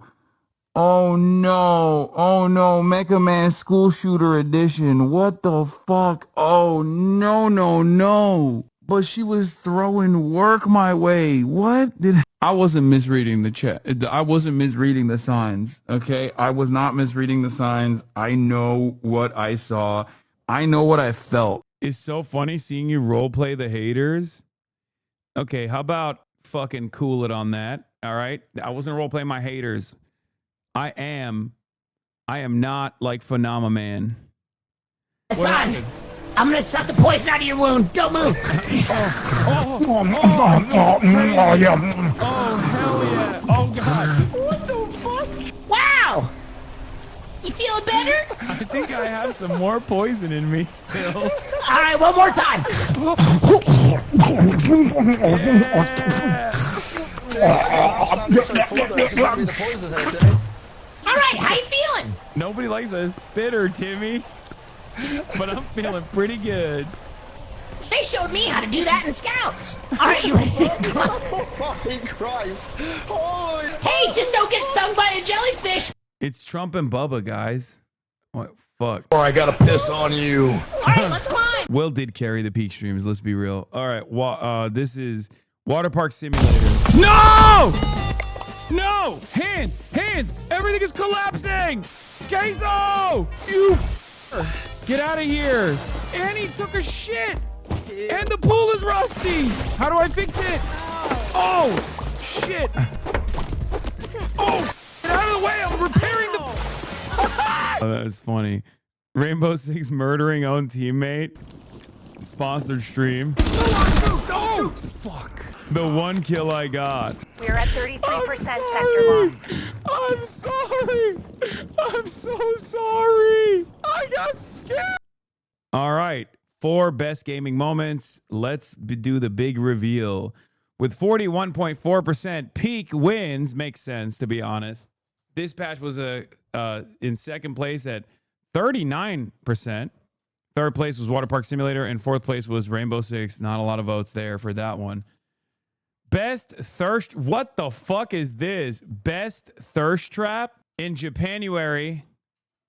Oh no. Oh no. Mecha Man School Shooter Edition. What the fuck? Oh no. But she was throwing work my way. What did I wasn't misreading the chat. I wasn't misreading the signs. Okay? I was not misreading the signs. I know what I saw. I know what I felt. It's so funny seeing you roleplay the haters. Okay, how about fucking cool it on that? All right? I wasn't roleplaying my haters. I am not like Phenomenon. Hasan, I'm gonna suck the poison out of your wound. Don't move. Oh, hell yeah. Oh, God. What the fuck? Wow. You feeling better? I think I have some more poison in me still. All right, one more time. All right, how you feeling? Nobody likes a spitter, Timmy. But I'm feeling pretty good. They showed me how to do that in Scouts. All right, you ready? Oh, Christ. Oh, hey, just don't get stung by a jellyfish. It's Trump and Bubba, guys. What? Fuck. Or I gotta piss on you. All right, let's climb. Will did carry the peak streams, let's be real. All right, this is Water Park Simulator. No! No! Hands! Everything is collapsing! Queso! You... Get out of here! And he took a shit! And the pool is rusty! How do I fix it? Oh! Shit! Oh! Get out of the way! I'm repairing the... Oh, that was funny. Rainbow Six murdering own teammate. Sponsored stream. Oh! Fuck. The one kill I got. We're at 33% sector lock. I'm sorry. I'm so sorry. I got scared. All right. 4 best gaming moments. Let's do the big reveal. With 41.4%, peak wins. Makes sense, to be honest. Dispatch was in second place at 39%. Third place was Water Park Simulator, and fourth place was Rainbow Six. Not a lot of votes there for that one. Best thirst. What the fuck is this? Best thirst trap in Japanuary.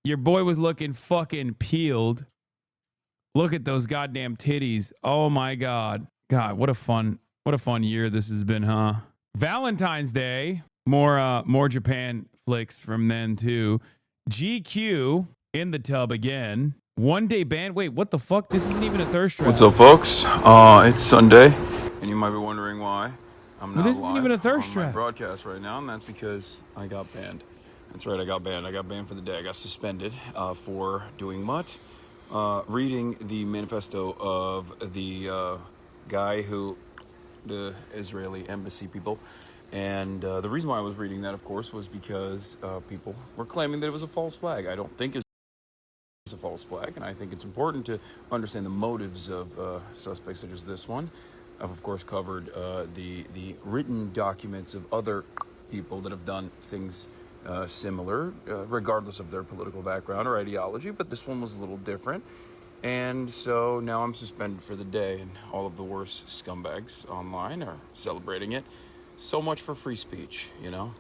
Your boy was looking fucking peeled. Look at those goddamn titties. Oh my god. God, what a fun year this has been, huh? Valentine's Day. More Japan flicks from then too. GQ in the tub again. 1 day ban. Wait, what the fuck? This isn't even a thirst trap. What's up, folks? It's Sunday, and you might be wondering why I'm not this isn't even a thirst on my trap. broadcast right now, and that's because I got banned. That's right, I got banned. I got banned for the day. I got suspended for doing what? Reading the manifesto of the guy who, the Israeli embassy people. And the reason why I was reading that, of course, was because people were claiming that it was a false flag. I don't think it's a false flag, and I think it's important to understand the motives of suspects such as this one. I've of course covered the written documents of other people that have done things similar, regardless of their political background or ideology, but this one was a little different. And so now I'm suspended for the day, and all of the worst scumbags online are celebrating it. So much for free speech, you know?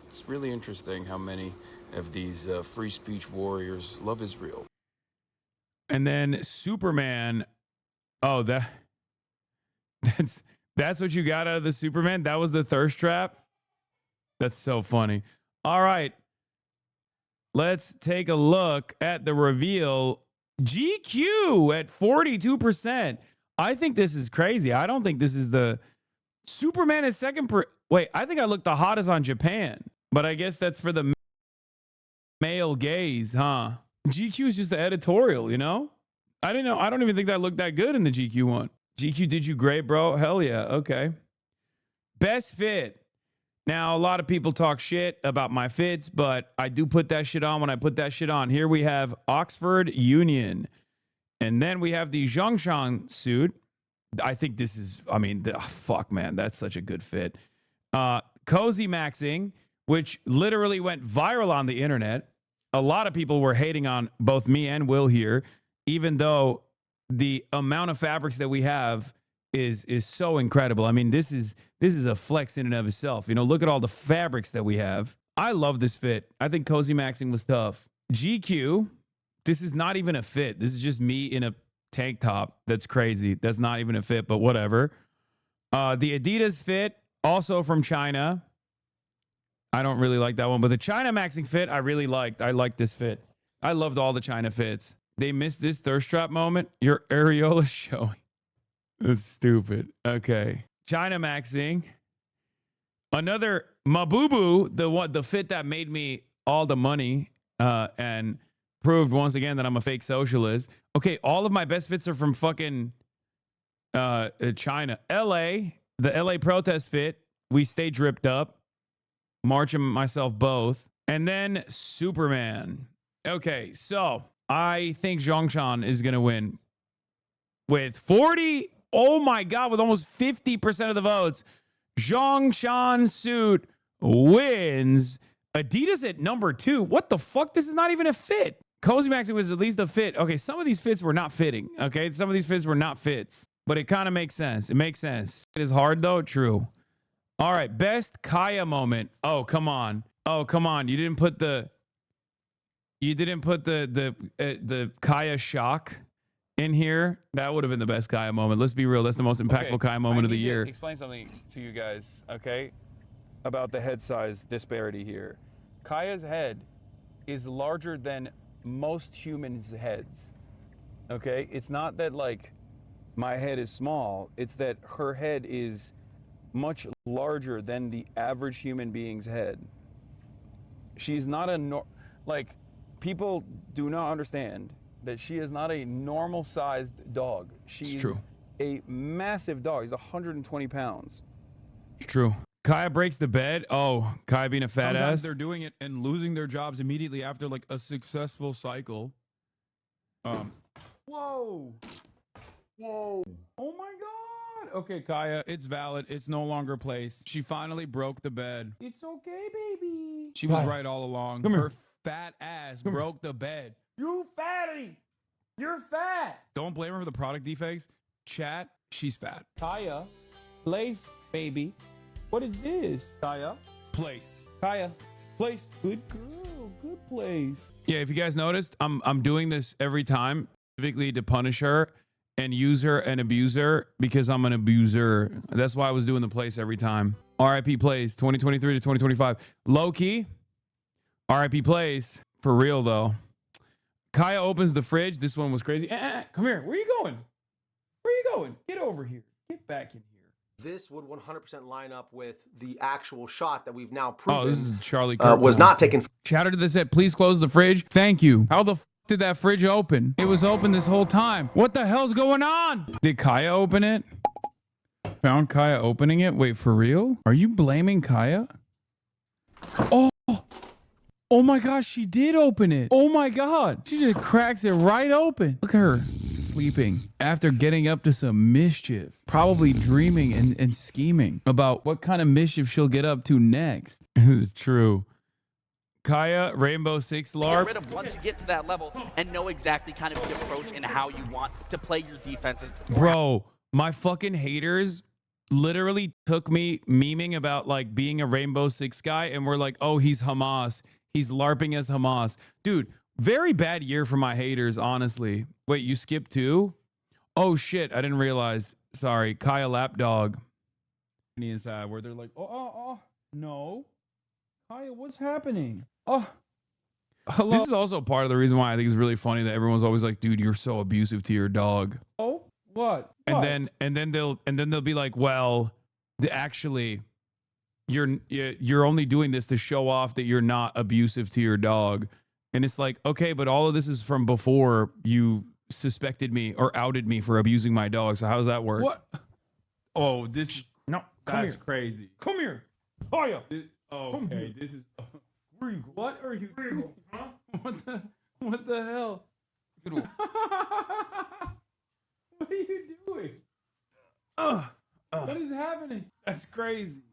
It's really interesting how many of these free speech warriors love Israel. And then Superman. Oh, that's what you got out of the Superman? That was the thirst trap? That's so funny. All right. Let's take a look at the reveal. GQ at 42%. I think this is crazy. I don't think this is the Superman is second. Wait, I think I looked the hottest on Japan, but I guess that's for the male gaze, huh? GQ is just the editorial, you know? I didn't know. I don't even think that looked that good in the GQ one. GQ did you great, bro. Hell yeah. Okay. Best fit. Now, a lot of people talk shit about my fits, but I do put that shit on when I put that shit on. Here we have Oxford Union. And then we have the Zhongshan suit. I think this is, I mean, fuck, man. That's such a good fit. Cozy Maxing, which literally went viral on the internet. A lot of people were hating on both me and Will here, even though the amount of fabrics that we have is so incredible. I mean, this is a flex in and of itself. You know, look at all the fabrics that we have. I love this fit. I think Cozy Maxing was tough. GQ, this is not even a fit. This is just me in a tank top. That's crazy. That's not even a fit, but whatever. The Adidas fit, also from China. I don't really like that one, but the China Maxing fit, I really liked. I liked this fit. I loved all the China fits. They missed this thirst trap moment. Your areola showing. That's stupid. Okay. China Maxing. Another Mabubu, the fit that made me all the money and proved once again that I'm a fake socialist. Okay, all of my best fits are from fucking China. LA, the LA protest fit. We stay dripped up. March and myself both. And then Superman. Okay, so I think Zhongshan is going to win with 40. Oh my God, with almost 50% of the votes. Zhongshan suit wins. Adidas at number 2. What the fuck? This is not even a fit. Cozy Maxing was at least a fit. Okay, some of these fits were not fitting. Okay, some of these fits were not fits. But it kind of makes sense. It makes sense. It is hard though. True. All right, best Kaya moment. Oh, come on. Oh, come on. You didn't put the Kaya shock in here. That would have been the best Kaya moment. Let's be real. That's the most impactful Kaya moment of the year. Explain something to you guys, okay, about the head size disparity here. Kaya's head is larger than most humans' heads, okay? It's not that, like, my head is small. It's that her head is much larger than the average human being's head. She's not like, people do not understand that she is not a normal sized dog. She's a massive dog. She's 120 pounds. It's true. Kaya breaks the bed. Oh, Kaya being a fat Sometimes ass. they're doing it and losing their jobs immediately after like a successful cycle. Whoa. Whoa. Oh my God. Okay, Kaya, it's valid. It's no longer placed. She finally broke the bed. It's okay, baby. She was right all along. Come Her here. fat ass broke the bed. You fatty. You're fat. Don't blame her for the product defects. Chat, she's fat. Kaya, place, baby. What is this? Kaya, place. Kaya, place. Good girl. Good place. Yeah, if you guys noticed, I'm doing this every time, specifically to punish her and use her and abuse her because I'm an abuser. That's why I was doing the place every time. RIP plays 2023 to 2025. Low key, RIP plays for real though. Kaya opens the fridge. This one was crazy. Come here. Where are you going? Where are you going? Get over here. Get back in here. This would 100% line up with the actual shot that we've now proven. Oh, this is Charlie. Was not taken. Chatter to the set. Please close the fridge. Thank you. How the f did that fridge open? It was open this whole time. What the hell's going on? Did Kaya open it? Found Kaya opening it? Wait, for real? Are you blaming Kaya? Oh. Oh my gosh, she did open it. Oh my God. She just cracks it right open. Look at her. sleeping after getting up to some mischief, probably dreaming and scheming about what kind of mischief she'll get up to next. It's true. Kaya, Rainbow Six LARP. Get rid of once you get to that level and know exactly kind of the approach and how you want to play your defenses. Bro, my fucking haters literally took me memeing about like being a Rainbow Six guy and we're like, oh, he's Hamas. He's LARPing as Hamas. Dude, very bad year for my haters, honestly. Wait, you skipped 2? Oh shit, I didn't realize. Sorry, Kaya Lapdog. Inside where they're like, no. Kaya, what's happening? Oh, hello. This is also part of the reason why I think it's really funny that everyone's always like, dude, you're so abusive to your dog. Oh, what? And then they'll be like, well, actually, you're only doing this to show off that you're not abusive to your dog. And it's like, okay, but all of this is from before you suspected me or outed me for abusing my dog. So how does that work? What? Oh, this no, that's crazy. Come here. Kaya. Okay, this is. What are you doing? Huh? What the hell? What are you doing? What is happening? That's crazy.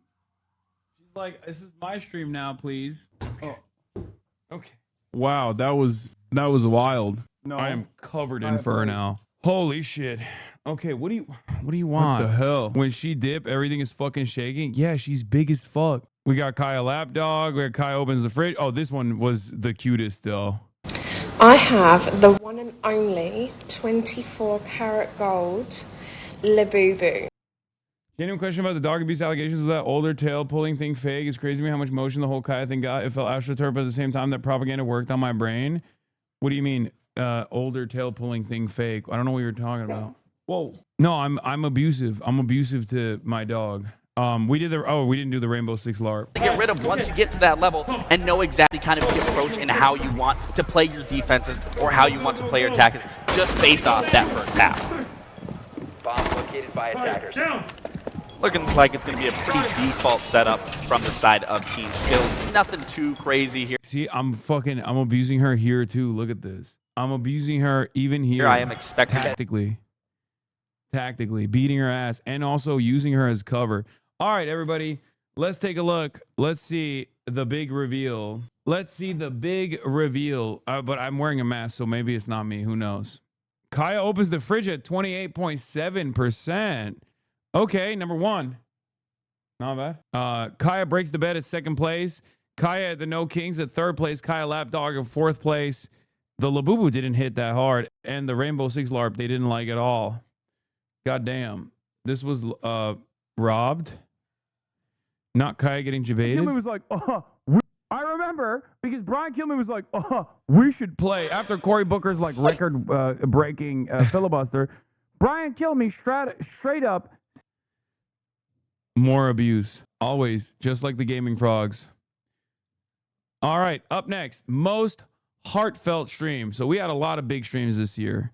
She's like, this is my stream now, please. Okay. Oh. Okay. Wow, that was wild. No, I am covered in fur now. Holy shit. Okay, what do you want? What the hell? When she dip, everything is fucking shaking. Yeah, she's big as fuck. We got Kaya Lapdog. We got Kaya opens the fridge. Oh, this one was the cutest though. I have the one and only 24 karat gold Labubu. Genuine question about the dog abuse allegations of that older tail pulling thing fake. It's crazy to me how much motion the whole Kaya thing got. It felt astroturf, but at the same time that propaganda worked on my brain. What do you mean, older tail pulling thing fake? I don't know what you're talking about. Whoa. No, I'm abusive. I'm abusive to my dog. We didn't do the Rainbow Six LARP. Get rid of once you get to that level and know exactly kind of the approach and how you want to play your defenses or how you want to play your attackers just based off that first half. Bomb located by attackers. Looking like it's going to be a pretty default setup from the side of Team Skills. Nothing too crazy here. See, I'm abusing her here too. Look at this. I'm abusing her even here. I am expecting tactically beating her ass and also using her as cover. All right, everybody, let's take a look. Let's see the big reveal. But I'm wearing a mask, so maybe it's not me. Who knows? Kaya opens the fridge at 28.7%. Okay, number 1. Not bad. Kaya breaks the bed at 2nd place. Kaya at the No Kings at 3rd place. Kaya Lapdog at 4th place. The Labubu didn't hit that hard. And the Rainbow Six LARP, they didn't like at all. God damn. This was robbed. Not Kaya getting debated. Kilman was like, I remember because Brian Kilman was like, we should play after Cory Booker's like record breaking filibuster. Brian Kilman straight up. More abuse. Always. Just like the Gaming Frogs. All right. Up next. Most heartfelt stream. So we had a lot of big streams this year.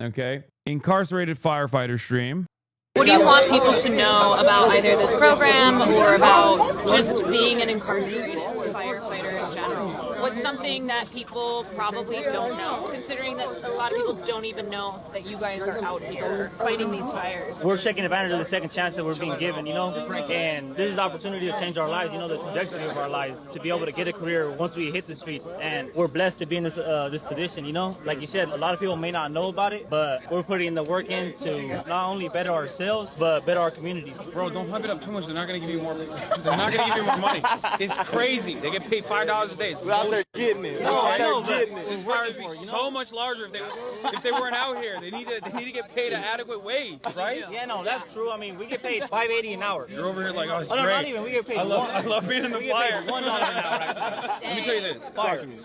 Okay. Incarcerated firefighter stream. What do you want people to know about either this program or about just being an incarcerated firefighter in general? What's something that people probably don't know, considering that a lot of people don't even know that you guys are out here fighting these fires? We're taking advantage of the second chance that we're being given, and this is the opportunity to change our lives, the trajectory of our lives, to be able to get a career once we hit the streets. And we're blessed to be in this position, Like you said, a lot of people may not know about it, but we're putting the work in to not only better ourselves, but better our communities. Bro, don't hype it up too much. They're not going to give you more. They're not going to give you more money. It's crazy. They get paid $5 a day. It's out there getting it. No, I know, but this fire would be so much larger if they weren't out here. They need to get paid an adequate wage, right? Yeah, no, that's true. I mean, we get paid $5.80 an hour. You're over here like, oh, it's no, great. Not even. We get paid. I love being in the fire. $1 an hour. Right? Let me tell you this.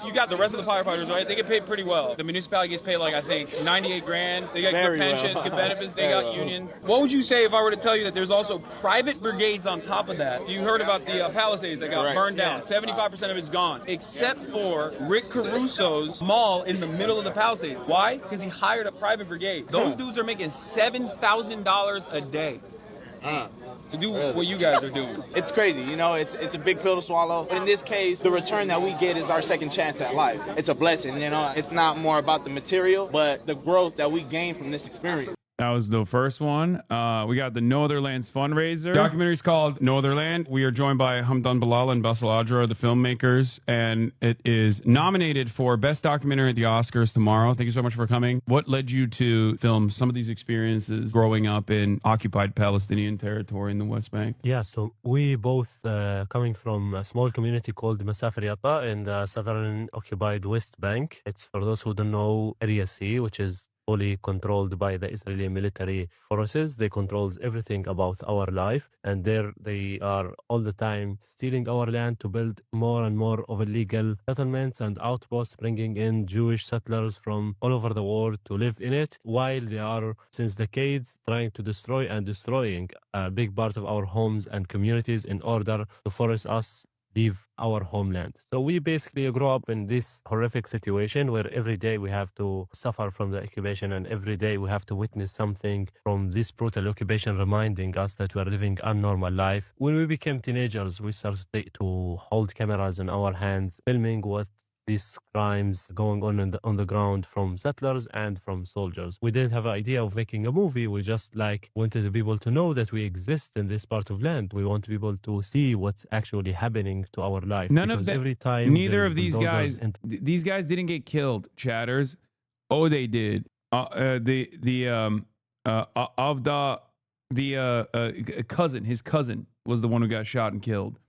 You got the rest of the firefighters, right? They get paid pretty well. The municipality gets paid like I think $98,000. They got good pensions, good benefits. They got unions. What would you say if I were to tell you that there's also private brigades on top of that? You heard about the Palisades that got burned down. 75% of it's gone, except for Rick Caruso's mall in the middle of the Palisades. Why? Because he hired a private brigade. Those dudes are making $7,000 a day. to do what you guys are doing. It's crazy, you know, it's a big pill to swallow. But in this case, the return that we get is our second chance at life. It's a blessing, you know. It's not more about the material, but the growth that we gain from this experience. That was the first one. We got the No Other Lands fundraiser. Documentary's called No Other Land. We are joined by Hamdan Bilal and Basel Adra, the filmmakers, and it is nominated for Best Documentary at the Oscars tomorrow. Thank you so much for coming. What led you to film some of these experiences growing up in occupied Palestinian territory in the West Bank? Yeah, so we both coming from a small community called Masafir Yatta in the southern occupied West Bank. It's, for those who don't know, Area C, which is fully controlled by the Israeli military forces. They control everything about our life, and there they are all the time stealing our land to build more and more of illegal settlements and outposts, bringing in Jewish settlers from all over the world to live in it, while they are since decades trying to destroy and destroying a big part of our homes and communities in order to force us leave our homeland. So we basically grow up in this horrific situation where every day we have to suffer from the occupation, and every day we have to witness something from this brutal occupation reminding us that we are living a normal life. When we became teenagers, we started to hold cameras in our hands, filming what these crimes going on the ground from settlers and from soldiers. We didn't have an idea of making a movie. We just wanted people to know that we exist in this part of land. We want people to see what's actually happening to our life. None of them. Every time Neither of these guys. These guys didn't get killed. Chatters. Oh, they did. Cousin. His cousin was the one who got shot and killed.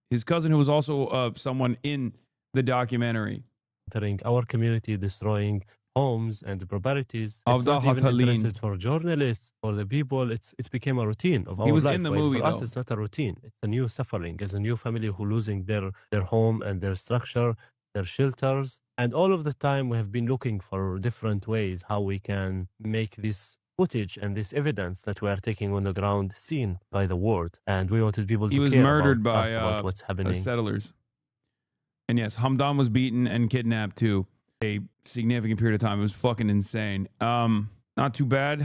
His cousin, who was also someone in the documentary, entering our community, destroying homes and properties. Of It's the not even Hatalin. interested for journalists, for the people. It became a routine of our life. He was in the While movie, for us, though. it's not a routine. It's a new suffering. It's a new family who losing their home and their structure, their shelters. And all of the time, we have been looking for different ways how we can make this footage and this evidence that we are taking on the ground seen by the world. And we wanted people to he was care murdered about by us, about what's happening. settlers. And yes, Hamdan was beaten and kidnapped too. A significant period of time. It was fucking insane. Not too bad.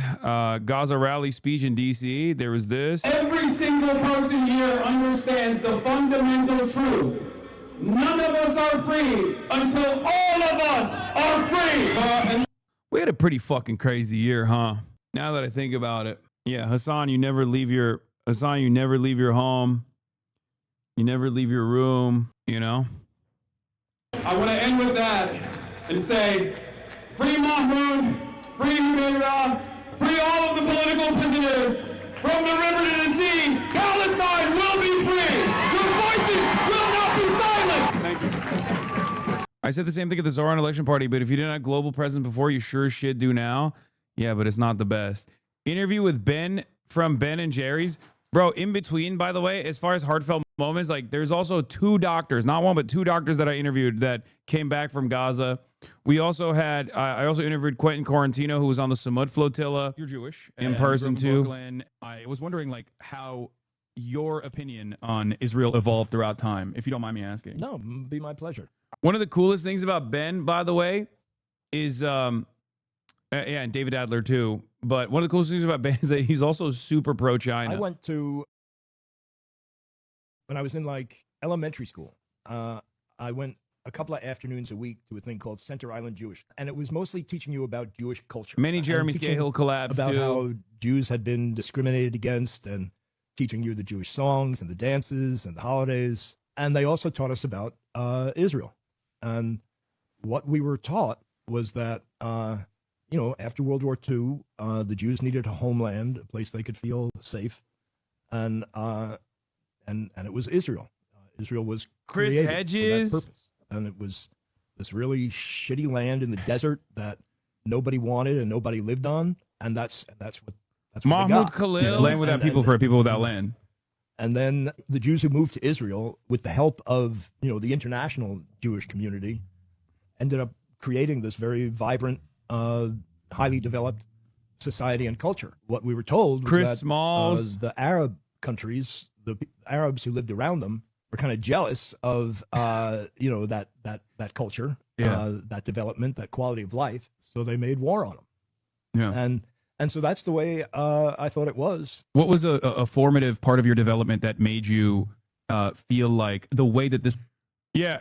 Gaza rally speech in D.C. There was this. Every single person here understands the fundamental truth. None of us are free until all of us are free. We had a pretty fucking crazy year, huh? Now that I think about it. Yeah, Hasan, you never leave your home. You never leave your room, you know? I want to end with that and say, free Mahmoud, free Humeira, free all of the political prisoners. From the river to the sea, Palestine will be free. Your voices will not be silent. Thank you. I said the same thing at the Zoran election party, but if you didn't have global presence before, you sure as shit do now. Yeah, but it's not the best. Interview with Ben from Ben and Jerry's. Bro, in between, by the way, as far as heartfelt moments, like there's also two doctors, not one, but two doctors that I interviewed that came back from Gaza. We also had, I also interviewed Quentin Quarantino, who was on the Samud flotilla. You're Jewish. In and person you grew up in too. Brooklyn. I was wondering like how your opinion on Israel evolved throughout time, if you don't mind me asking. No, be my pleasure. One of the coolest things about Ben, by the way, is, yeah, and David Adler too. But one of the coolest things about Ben is that he's also super pro-China. I went to, when I was in like elementary school, I went a couple of afternoons a week to a thing called Center Island Jewish. And it was mostly teaching you about Jewish culture. Many And Jeremy teaching Scahill collabs about too. how Jews had been discriminated against, and teaching you the Jewish songs and the dances and the holidays. And they also taught us about Israel. And what we were taught was that, you know, after World War II, the Jews needed a homeland, a place they could feel safe, and it was Israel. Israel was Chris created Hedges. for that purpose, and it was this really shitty land in the desert that nobody wanted and nobody lived on, and that's what Mahmoud they got. Khalil. You know? Land without people for people without land. And then the Jews who moved to Israel, with the help of, you know, the international Jewish community, ended up creating this very vibrant, highly developed society and culture. What we were told was Chris that Smalls. the Arab countries, the Arabs who lived around them, were kind of jealous of, you know, that culture, Yeah. that development, that quality of life. So they made war on them. Yeah. And And so that's the way I thought it was. What was a formative part of your development that made you feel like the way that this? Yeah,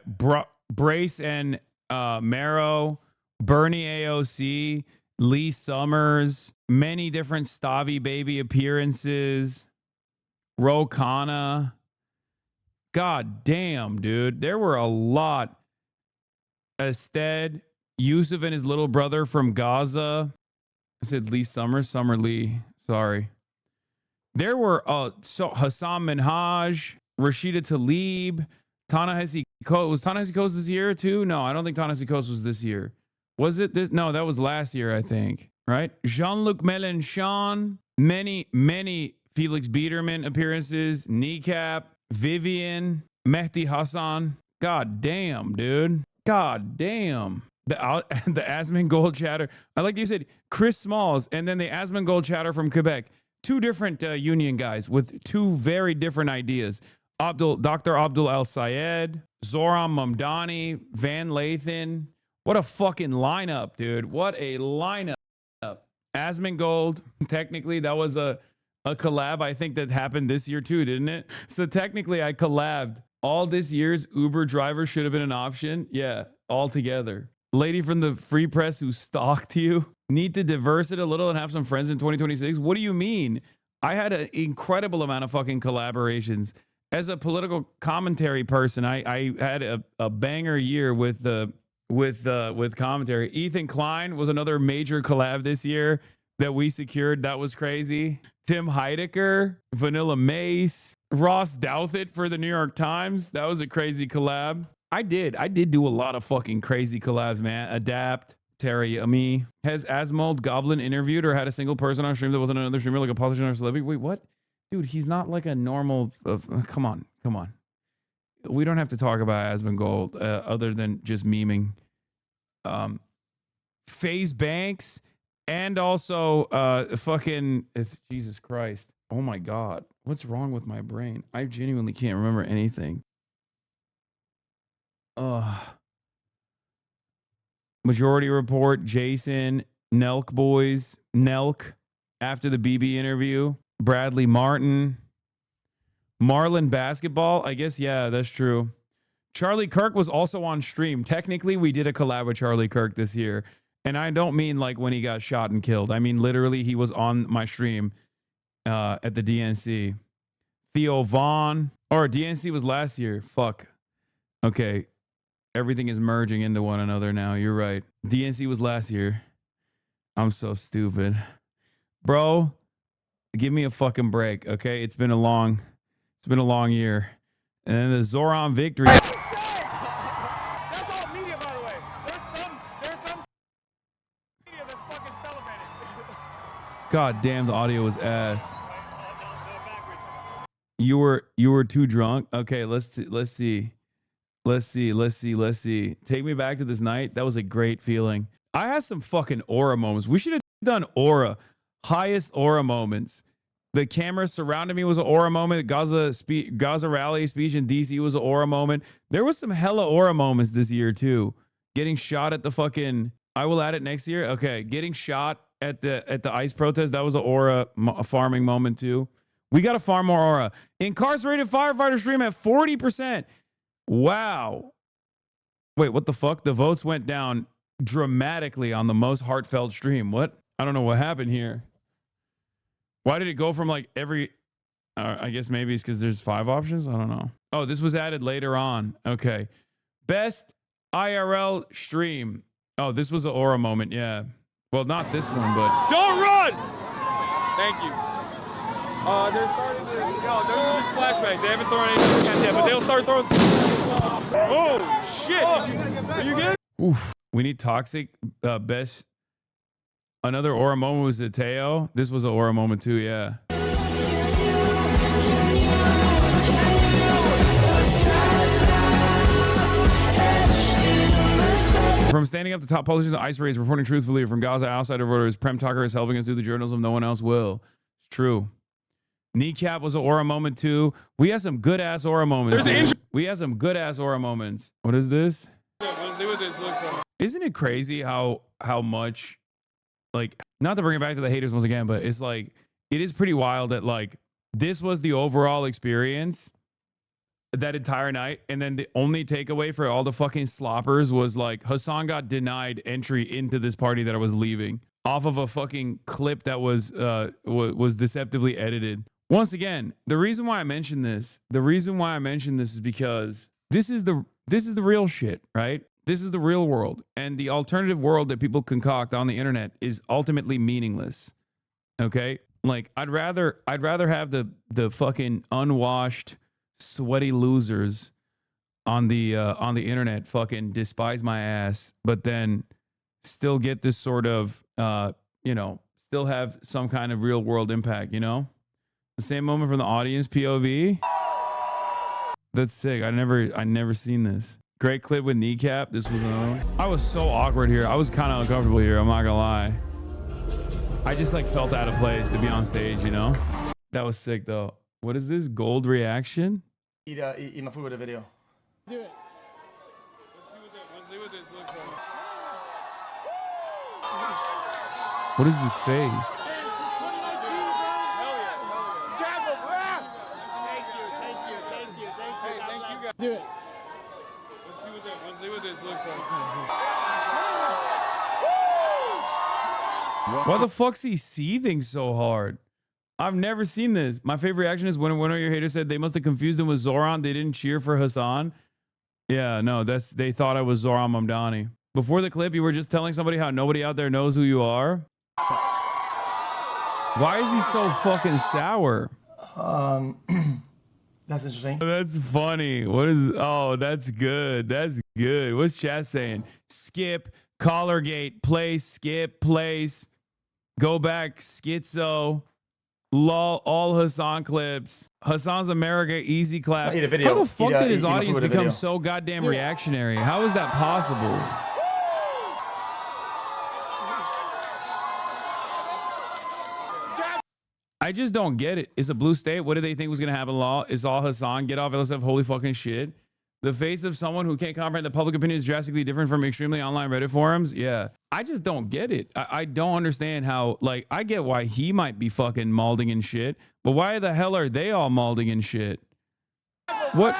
Brace and Marrow, Bernie AOC, Lee Summers, many different Stavi Baby appearances, Ro Khanna. God damn, dude. There were a lot. Ested, Yusuf and his little brother from Gaza. I said Lee Summers, Summer Lee. Sorry. There were Hassan Minhaj, Rashida Tlaib, Ta-Nehisi Coates. Was Ta-Nehisi Coates this year too? No, I don't think Ta-Nehisi Coates was this year. Was it this? No, that was last year, I think. Right? Jean-Luc Mélenchon, many Felix Biederman appearances, Kneecap, Vivian, Mehdi Hassan. God damn, dude. God damn. The Asmongold chatter. I like you said Chris Smalls and then the Asmongold chatter from Quebec. Two different union guys with two very different ideas. Dr. Abdul El Sayed, Zoran Mamdani, Van Lathan. What a fucking lineup, dude. What a lineup. Asmongold, technically that was a collab I think that happened this year too, didn't it? So technically I collabed. All this year's Uber driver should have been an option. Yeah, all together. Lady from the Free Press who stalked you. Need to diverse it a little and have some friends in 2026. What do you mean? I had an incredible amount of fucking collaborations. As a political commentary person, I had a banger year with commentary. Ethan Klein was another major collab this year that we secured. That was crazy. Tim Heidecker, Vanilla Mace, Ross Douthat for the New York Times. That was a crazy collab. I did do a lot of fucking crazy collabs, man. Adapt, Terry, me. Has Asmold Goblin interviewed or had a single person on stream that wasn't another streamer, like a politician or celebrity? Wait, what? Dude, he's not like a normal... come on. We don't have to talk about Asmongold other than just memeing. FaZe Banks and also it's Jesus Christ. Oh my God. What's wrong with my brain? I genuinely can't remember anything. Majority Report, Jason, Nelk Boys, Nelk after the BB interview, Bradley Martin, Marlin Basketball. I guess, yeah, that's true. Charlie Kirk was also on stream. Technically, we did a collab with Charlie Kirk this year. And I don't mean like when he got shot and killed. I mean, literally, he was on my stream at the DNC. Theo Vaughn. Or DNC was last year. Fuck. Okay. Everything is merging into one another now. You're right. DNC was last year. I'm so stupid. Bro, give me a fucking break, okay? It's been a long year. And then the Zoran victory. That's all media, by the way. There's some media that's fucking celebrating. God damn, the audio was ass. You were too drunk? Okay, let's see. Take me back to this night. That was a great feeling. I had some fucking aura moments. We should have done aura. Highest aura moments. The camera surrounding me was an aura moment. Gaza rally speech in DC was an aura moment. There was some hella aura moments this year too. Getting shot at the fucking... I will add it next year. Okay, getting shot at the ICE protest. That was an aura farming moment too. We got to farm more aura. Incarcerated firefighter stream at 40%. Wow. Wait, what the fuck? The votes went down dramatically on the most heartfelt stream. What? I don't know what happened here. Why did it go from like every... I guess maybe it's because there's 5 options. I don't know. Oh, this was added later on. Okay. Best IRL stream. Oh, this was an aura moment. Yeah. Well, not this one, but... Don't run! Thank you. They're starting to... they're just flashbangs. They haven't thrown anything yet, but they'll start throwing... Oh, shit! Are you good? Oof. We need toxic best... Another aura moment was Teo. This was an aura moment too, yeah. From standing up to top politicians, ICE raids, reporting truthfully from Gaza outsider voters, Prem Tucker is helping us do the journalism no one else will. It's true. Kneecap was an aura moment too. We had some good ass aura moments. We had some good ass aura moments. What is this? We'll see what this looks like. Isn't it crazy how much like, not to bring it back to the haters once again, but it's like, it is pretty wild that like this was the overall experience that entire night. And then the only takeaway for all the fucking sloppers was like Hasan got denied entry into this party that I was leaving off of a fucking clip that was deceptively edited. Once again, the reason why I mentioned this is because this is the real shit, right? This is the real world, and the alternative world that people concoct on the internet is ultimately meaningless. Okay? Like I'd rather have the fucking unwashed, sweaty losers on the internet fucking despise my ass, but then still get this sort of still have some kind of real world impact, you know? The same moment from the audience POV. That's sick. I never seen this. Great clip with Kneecap. This was another one. I was so awkward here. I was kind of uncomfortable here. I'm not gonna lie. I just like felt out of place to be on stage, you know? That was sick though. What is this? Gold reaction? I my food with a video. Do it. Let's see what this looks like. What is this face? Do it. Let's see what this looks like. Why the fuck's he seething so hard? I've never seen this. My favorite reaction is when one of your haters said they must have confused him with Zoran. They didn't cheer for Hasan. Yeah, no, they thought I was Zoran Mamdani. Before the clip, you were just telling somebody how nobody out there knows who you are. Why is he so fucking sour? That's interesting. That's funny. What is? Oh, that's good. That's good. What's chat saying? Skip, Collargate, place, skip, place, go back, schizo, lol, all Hasan clips. Hasan's America, easy clap. Eat a video. How the fuck did his eat my audience food with a become video. so goddamn reactionary? How is that possible? I just don't get it. It's a blue state. What did they think was going to happen? Law? It's all Hasan. Get off LSF. Holy fucking shit. The face of someone who can't comprehend that public opinion is drastically different from extremely online Reddit forums. Yeah. I just don't get it. I don't understand how, like, I get why he might be fucking malding and shit, but why the hell are they all malding and shit? What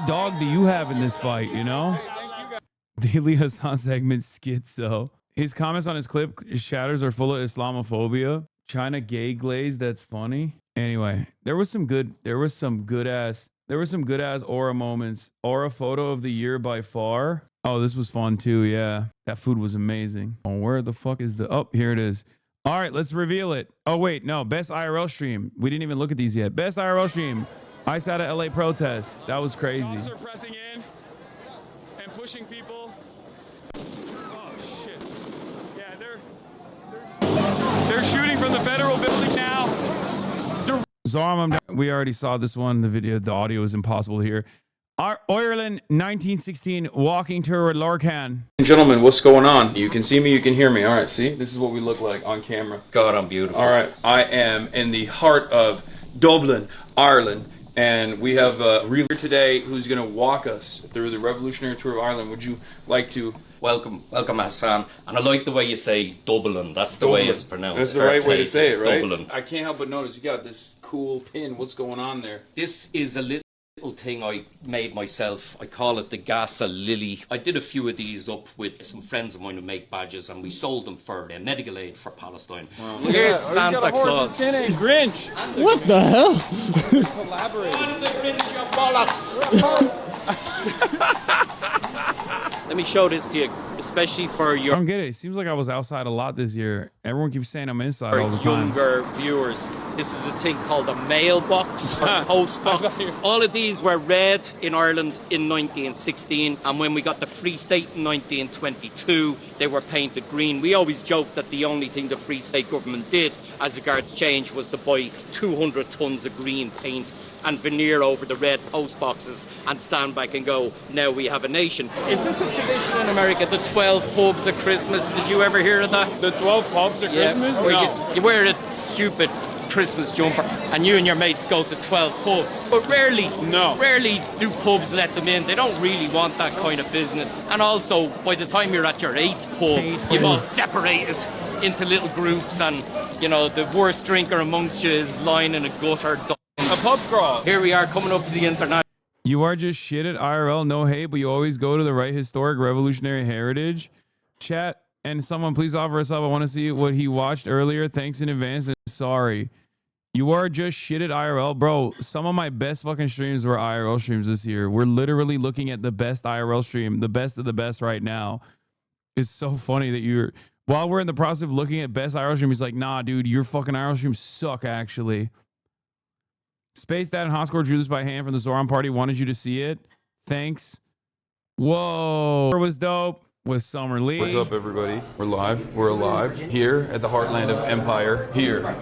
dog do you have in this fight, you know? Daily Hasan segment schizo. His comments on his clip, his shatters are full of Islamophobia. China gay glaze, that's funny. Anyway, there was some good ass aura moments. Aura photo of the year by far. Oh, this was fun too, yeah. That food was amazing. Oh, where the fuck is the, oh, here it is. All right, let's reveal it. Oh wait, no, best IRL stream. We didn't even look at these yet. Best IRL stream. Ice out of LA protest. That was crazy. Cops are pressing in and pushing people. Oh shit. Yeah, they're shooting from the federal building now. Zoran, we already saw this one. The video, the audio is impossible to hear. Ireland 1916 walking tour with Lorcan. Gentlemen, what's going on? You can see me, you can hear me. All right, see? This is what we look like on camera. God, I'm beautiful. All right, I am in the heart of Dublin, Ireland, and we have a reader today who's going to walk us through the revolutionary tour of Ireland. Would you like to... Welcome, Hasan. And I like the way you say Dublin. That's the way it's pronounced. That's the right way to say it, right? Dublin. I can't help but notice you got this cool pin. What's going on there? This is a little thing I made myself. I call it the Gaza Lily. I did a few of these up with some friends of mine who make badges, and we sold them for medical aid for Palestine. Wow. Here's Santa Claus. Grinch. What the hell? Collaborate. Let me show this to you, especially for I your don't get it. It seems like I was outside a lot this year. Everyone keeps saying I'm inside all the time. younger viewers. This is a thing called a mailbox or post box. All of these were red in Ireland in 1916, and when we got the Free State in 1922, they were painted green. We always joked that the only thing the Free State government did as regards change was to buy 200 tons of green paint and veneer over the red post boxes and stand back and go, now we have a nation. Is this a tradition in America, the 12 pubs at Christmas? Did you ever hear of that? The 12 pubs at Christmas? Where No. you wear a stupid Christmas jumper and you and your mates go to 12 pubs. But rarely do pubs let them in. They don't really want that kind of business. And also, by the time you're at your 8th pub, you've all separated. into little groups, and the worst drinker amongst you is lying in a gutter. A pub crawl. Here we are coming up to the international. You are just shit at IRL, no hate, but you always go to the right historic revolutionary heritage. Chat and someone please offer us up. I want to see what he watched earlier. Thanks in advance and sorry. You are just shit at IRL. Bro, some of my best fucking streams were IRL streams this year. We're literally looking at the best IRL stream, the best of the best right now. It's so funny that while we're in the process of looking at best IRL stream, he's like, nah, dude, your fucking IRL streams suck, actually. Space Dad and Hoscore drew this by hand from the Zoran party. Wanted you to see it. Thanks. Whoa. It was dope. With Summer Lee. What's up, everybody? We're live. We're alive here at the heartland of Empire, here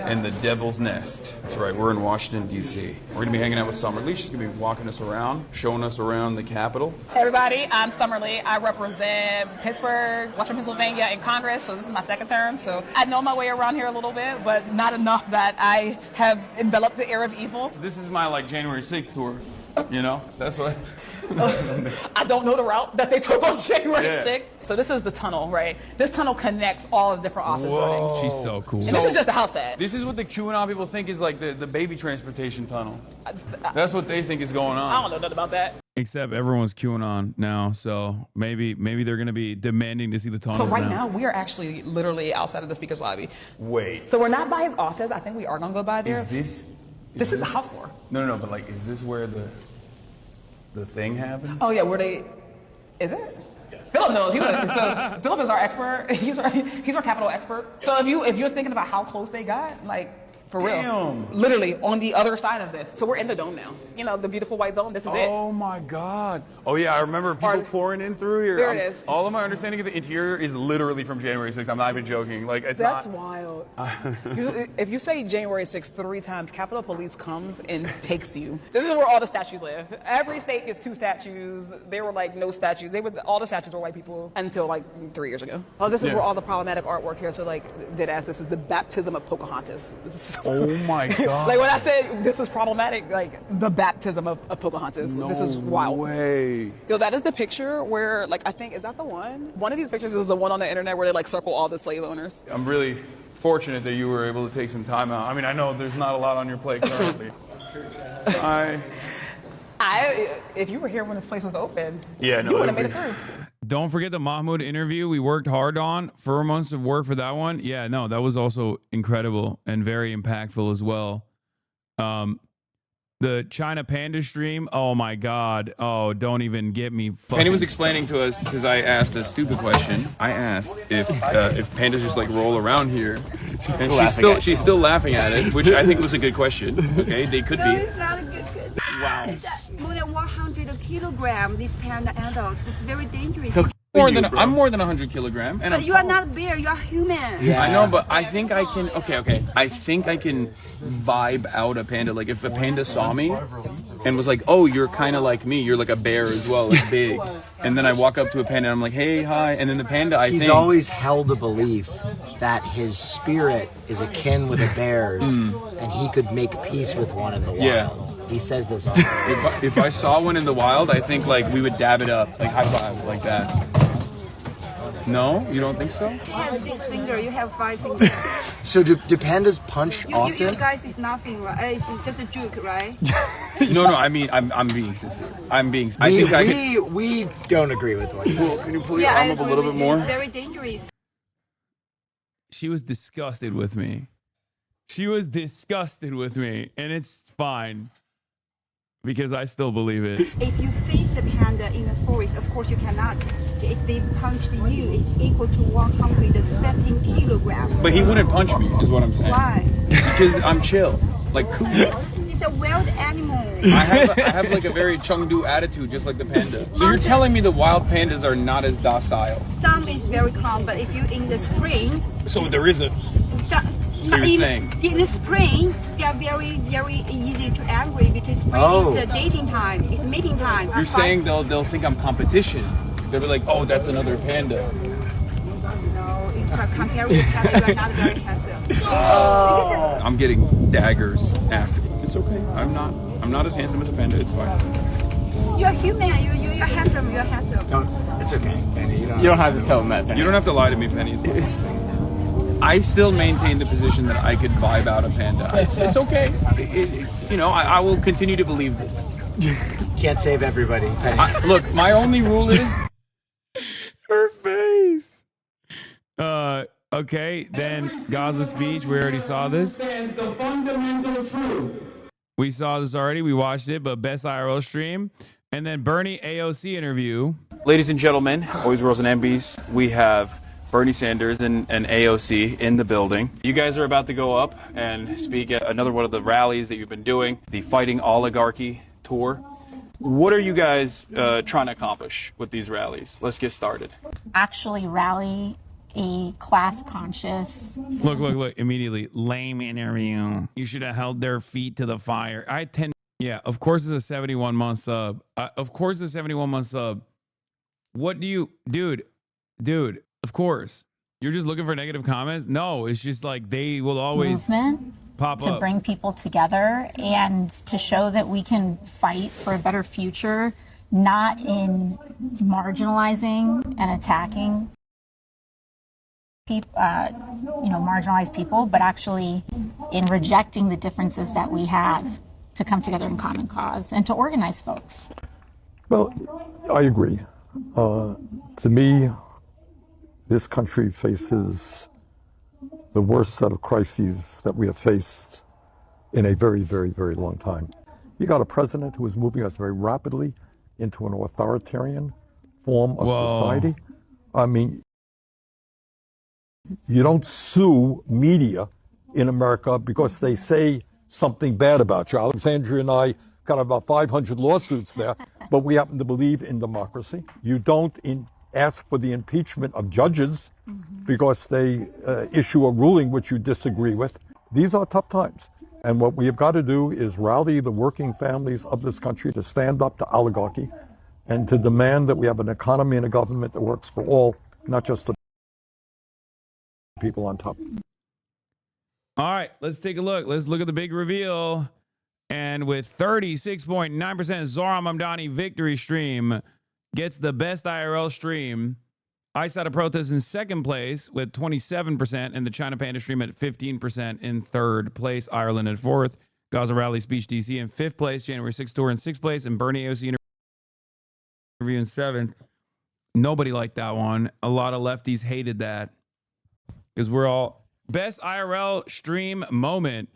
in the Devil's Nest. That's right. We're in Washington, D.C. We're going to be hanging out with Summer Lee. She's going to be walking us around, showing us around the Capitol. Hey everybody, I'm Summer Lee. I represent Pittsburgh, Western Pennsylvania in Congress, so this is my second term. So I know my way around here a little bit, but not enough that I have enveloped the air of evil. This is my, January 6th tour. That's what... I don't know the route that they took on January 6th. So this is the tunnel, right? This tunnel connects all the different office buildings. She's so cool. And this is just the house ad. This is what the QAnon people think is the baby transportation tunnel. That's what they think is going on. I don't know nothing about that. Except everyone's QAnon now, so maybe they're going to be demanding to see the tunnels So right now, we are actually literally outside of the speaker's lobby. Wait. So we're not by his office. I think we are going to go by there. This is the house floor. No, but is this where the thing happened? Oh yeah, is it? Philip knows. So Philip is our expert. He's our capital expert. So if you're thinking about how close they got, for real, literally on the other side of this. So we're in the dome now. The beautiful white dome. This is it. Oh my God. Oh yeah, I remember people pouring in through here. There it is. All of my understanding of the interior is literally from January 6th. I'm not even joking. That's wild. If you say January 6th 3 times, Capitol Police comes and takes you. This is where all the statues live. Every state gets 2 statues. There were no statues. All the statues were white people until 3 years ago. Oh, this is where all the problematic artwork here. So dead ass, this is the baptism of Pocahontas. This is so oh my God. When I said this is problematic, the baptism of Pocahontas. No this is wild. Way. Yo, that is the picture where, I think, is that the one? One of these pictures is the one on the internet where they, circle all the slave owners. I'm really fortunate that you were able to take some time out. I mean, I know there's not a lot on your plate currently. If you were here when this place was open, you would have made it through. Don't forget the Mahmoud interview we worked hard on. 4 months of work for that one. Yeah, no, that was also incredible and very impactful as well. The China Panda stream. Oh my God. Oh, don't even get me. Penny was explaining to us because I asked a stupid question. I asked if pandas just roll around here, she's still laughing at it, which I think was a good question. Okay, they could be. No, it's not a good question. Wow. It's more than 100 kilograms. These panda adults. It's very dangerous. I'm more than 100 kilograms. But you are not a bear. You are human. Yeah. I know, but I think I can. Okay. I think I can vibe out a panda. If a panda saw me and was like, "Oh, you're kind of like me. You're like a bear as well, big." And then I walk up to a panda and I'm like, "Hey, hi." And then the panda, He's always held a belief that his spirit is akin with a bear's, and he could make peace with one in the wild. Yeah. He says this all the time. If I saw one in the wild, I think we would dab it up, high five, like that. No, you don't think so? He has 6 fingers. You have 5 fingers. So do pandas punch often? You guys is nothing, right? It's just a joke, right? No. I mean, I'm being sincere. We don't agree with what you said. Can you pull your arm up a little bit more? It's very dangerous. She was disgusted with me. And it's fine. Because I still believe it. If you face a panda in the forest, of course you cannot. If they punched you, it's equal to 115 kilograms. But he wouldn't punch me, is what I'm saying. Why? Because I'm chill. Cool. It's a wild animal. I have a very Chengdu attitude, just like the panda. So you're telling me the wild pandas are not as docile? Some is very calm, but if you in the spring. So there is a. So you're saying in the spring they are very, very easy to angry because spring is dating time, it's mating time. You're saying they'll think I'm competition. They'll be like, oh, that's another panda. No, if compared with panda, you are not very handsome. I'm getting daggers after. It's okay. I'm not as handsome as a panda. It's fine. You're human. You're handsome. You're handsome. It's okay, Penny. You don't have to tell them that, Penny. You don't have to lie to me, Penny. It's fine. I still maintain the position that I could vibe out a panda. It's okay. I will continue to believe this. Can't save everybody. Look, my only rule is her face. Okay, then Gaza speech. We already saw this. The fundamental truth. We saw this already. We watched it, but best IRL stream. And then Bernie AOC interview. Ladies and gentlemen, boys, girls, and MBs, we have Bernie Sanders and AOC in the building. You guys are about to go up and speak at another one of the rallies that you've been doing, the Fighting Oligarchy Tour. What are you guys trying to accomplish with these rallies? Let's get started. Actually rally a class-conscious... Look, immediately. Lame interview. You should have held their feet to the fire. Yeah, of course it's a 71-month sub. Of course it's a 71-month sub. What do you... Dude, of course. You're just looking for negative comments? No, it's just like they will always pop to up. Bring people together and to show that we can fight for a better future, not in marginalizing and attacking people, marginalized people, but actually in rejecting the differences that we have to come together in common cause and to organize folks. Well, I agree. To me, this country faces the worst set of crises that we have faced in a very, very, very long time. You got a president who is moving us very rapidly into an authoritarian form of society. I mean, you don't sue media in America because they say something bad about you. Alexandria and I got about 500 lawsuits there, but we happen to believe in democracy. You don't ask for the impeachment of judges because they issue a ruling which you disagree with. These are tough times. And what we have got to do is rally the working families of this country to stand up to oligarchy and to demand that we have an economy and a government that works for all, not just the people on top. All right, let's take a look. Let's look at the big reveal. And with 36.9%, Zoran Mamdani victory stream gets the best IRL stream. Ice Out of Protest in second place with 27%, and the China Panda stream at 15% in third place. Ireland at fourth. Gaza Rally Speech DC in fifth place. January 6th Tour in sixth place. And Bernie AOC interview in seventh. Nobody liked that one. A lot of lefties hated that because we're all best IRL stream moment.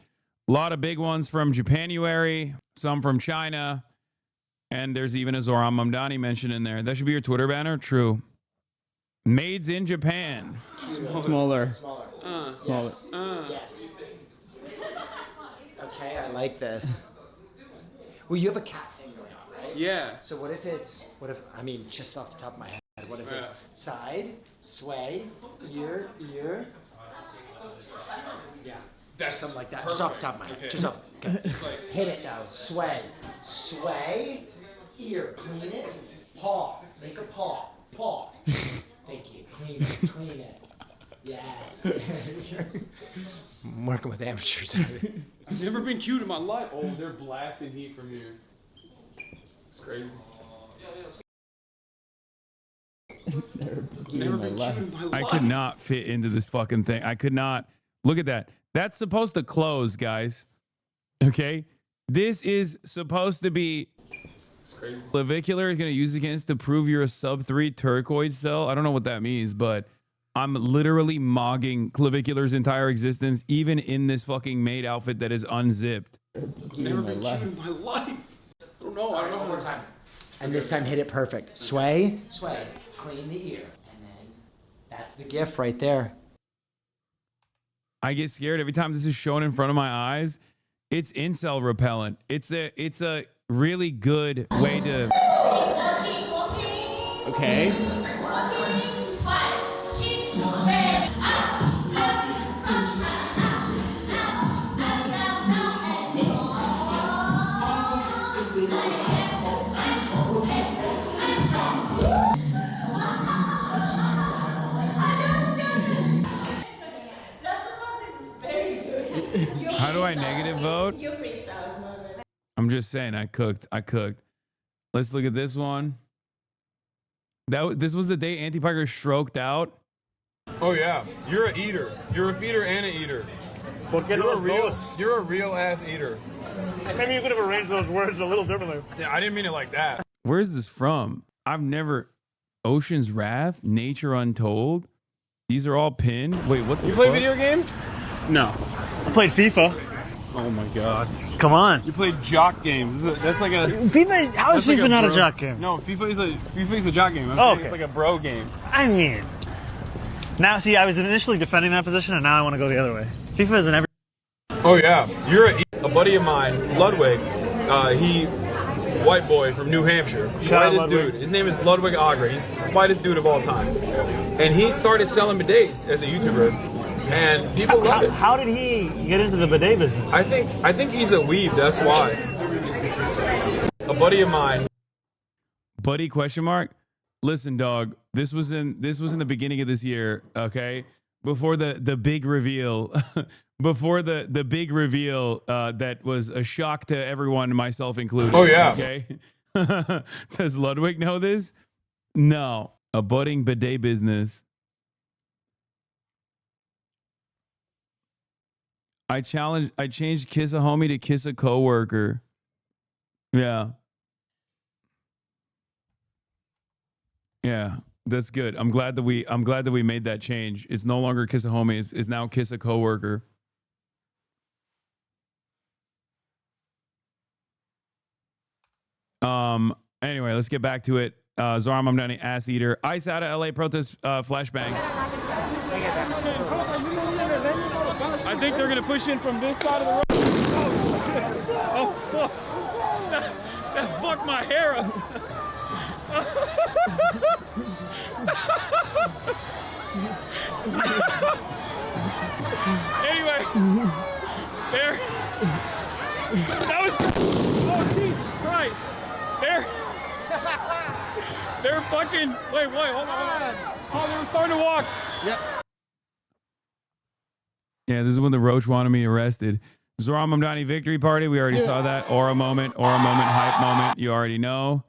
A lot of big ones from Japanuary, some from China, and there's even a Zoran Mamdani mention in there. That should be your Twitter banner. True. Mades in Japan. Smaller. Smaller. Yes. Okay, I like this. Well, you have a cat thing going on, right? Yeah. So what if, just off the top of my head, what if it's side, sway, ear, yeah. That's something like that. perfect. Just off the top of my head. Okay. Just off. Okay. Hit it though. Sway, ear, clean it, paw, make a paw, Thank you. Clean it. Yes. I'm working with amateurs. I've never been cute in my life. Oh, they're blasting heat from here. It's crazy. Never been cute in my life. I could not fit into this fucking thing. I could not. Look at that. That's supposed to close, guys. Okay? This is supposed to be... Clavicular is going to use against to prove you're a sub-3 turquoise cell. I don't know what that means, but I'm literally mogging Clavicular's entire existence, even in this fucking maid outfit that is unzipped. Never been cute in my life. I don't know. One more time. And this time hit it perfect. Sway, clean the ear. And then that's the gift right there. I get scared every time this is shown in front of my eyes. It's incel repellent. It's a really good way to... Okay. How do I negative vote? I'm just saying, I cooked. Let's look at this one. This was the day Auntie Parker stroked out. Oh yeah, you're a eater. You're a feeder and an eater. You're a real ass eater. Maybe you could have arranged those words a little differently. Yeah, I didn't mean it like that. Where's this from? I've never. Ocean's Wrath, Nature Untold. These are all pinned. Wait, what the You play fuck? video games? No. I played FIFA. Oh my god. Come on. You played jock games. That's like a FIFA, how is that's FIFA like not a bro- jock game? No, FIFA is a jock game. I'm Oh, saying okay. it's like a bro game. I mean, now see, I was initially defending that position, and now I want to go the other way. FIFA is in every. Oh yeah, you're a buddy of mine, Ludwig. He white boy from New Hampshire. Shout out Whitest Ludwig. dude. His name is Ludwig Agra. He's the whitest dude of all time. And he started selling bidets as a YouTuber. And people love it. How did he get into the bidet business? I think he's a weeb, that's why. A buddy of mine. Buddy question mark? Listen, dog, this was in the beginning of this year, okay? Before the big reveal. Before the big reveal that was a shock to everyone, myself included. Oh, yeah. Okay. Does Ludwig know this? No. A budding bidet business. I changed kiss a homie to kiss a coworker. Yeah. Yeah. That's good. I'm glad that we made that change. It's no longer kiss a homie, it's now kiss a coworker. Anyway, let's get back to it. Zoran Mamdani, ass eater. Ice out of LA protest flashbang. I think they're gonna push in from this side of the road. Oh, fuck. That fucked my hair up. Anyway, there. That was. Oh, Jesus Christ. They're fucking. Wait, hold on. Oh, they were starting to walk. Yep. Yeah, this is when the Roach wanted me arrested. Zoran Mamdani victory party. We already saw that. Aura moment, hype moment. You already know.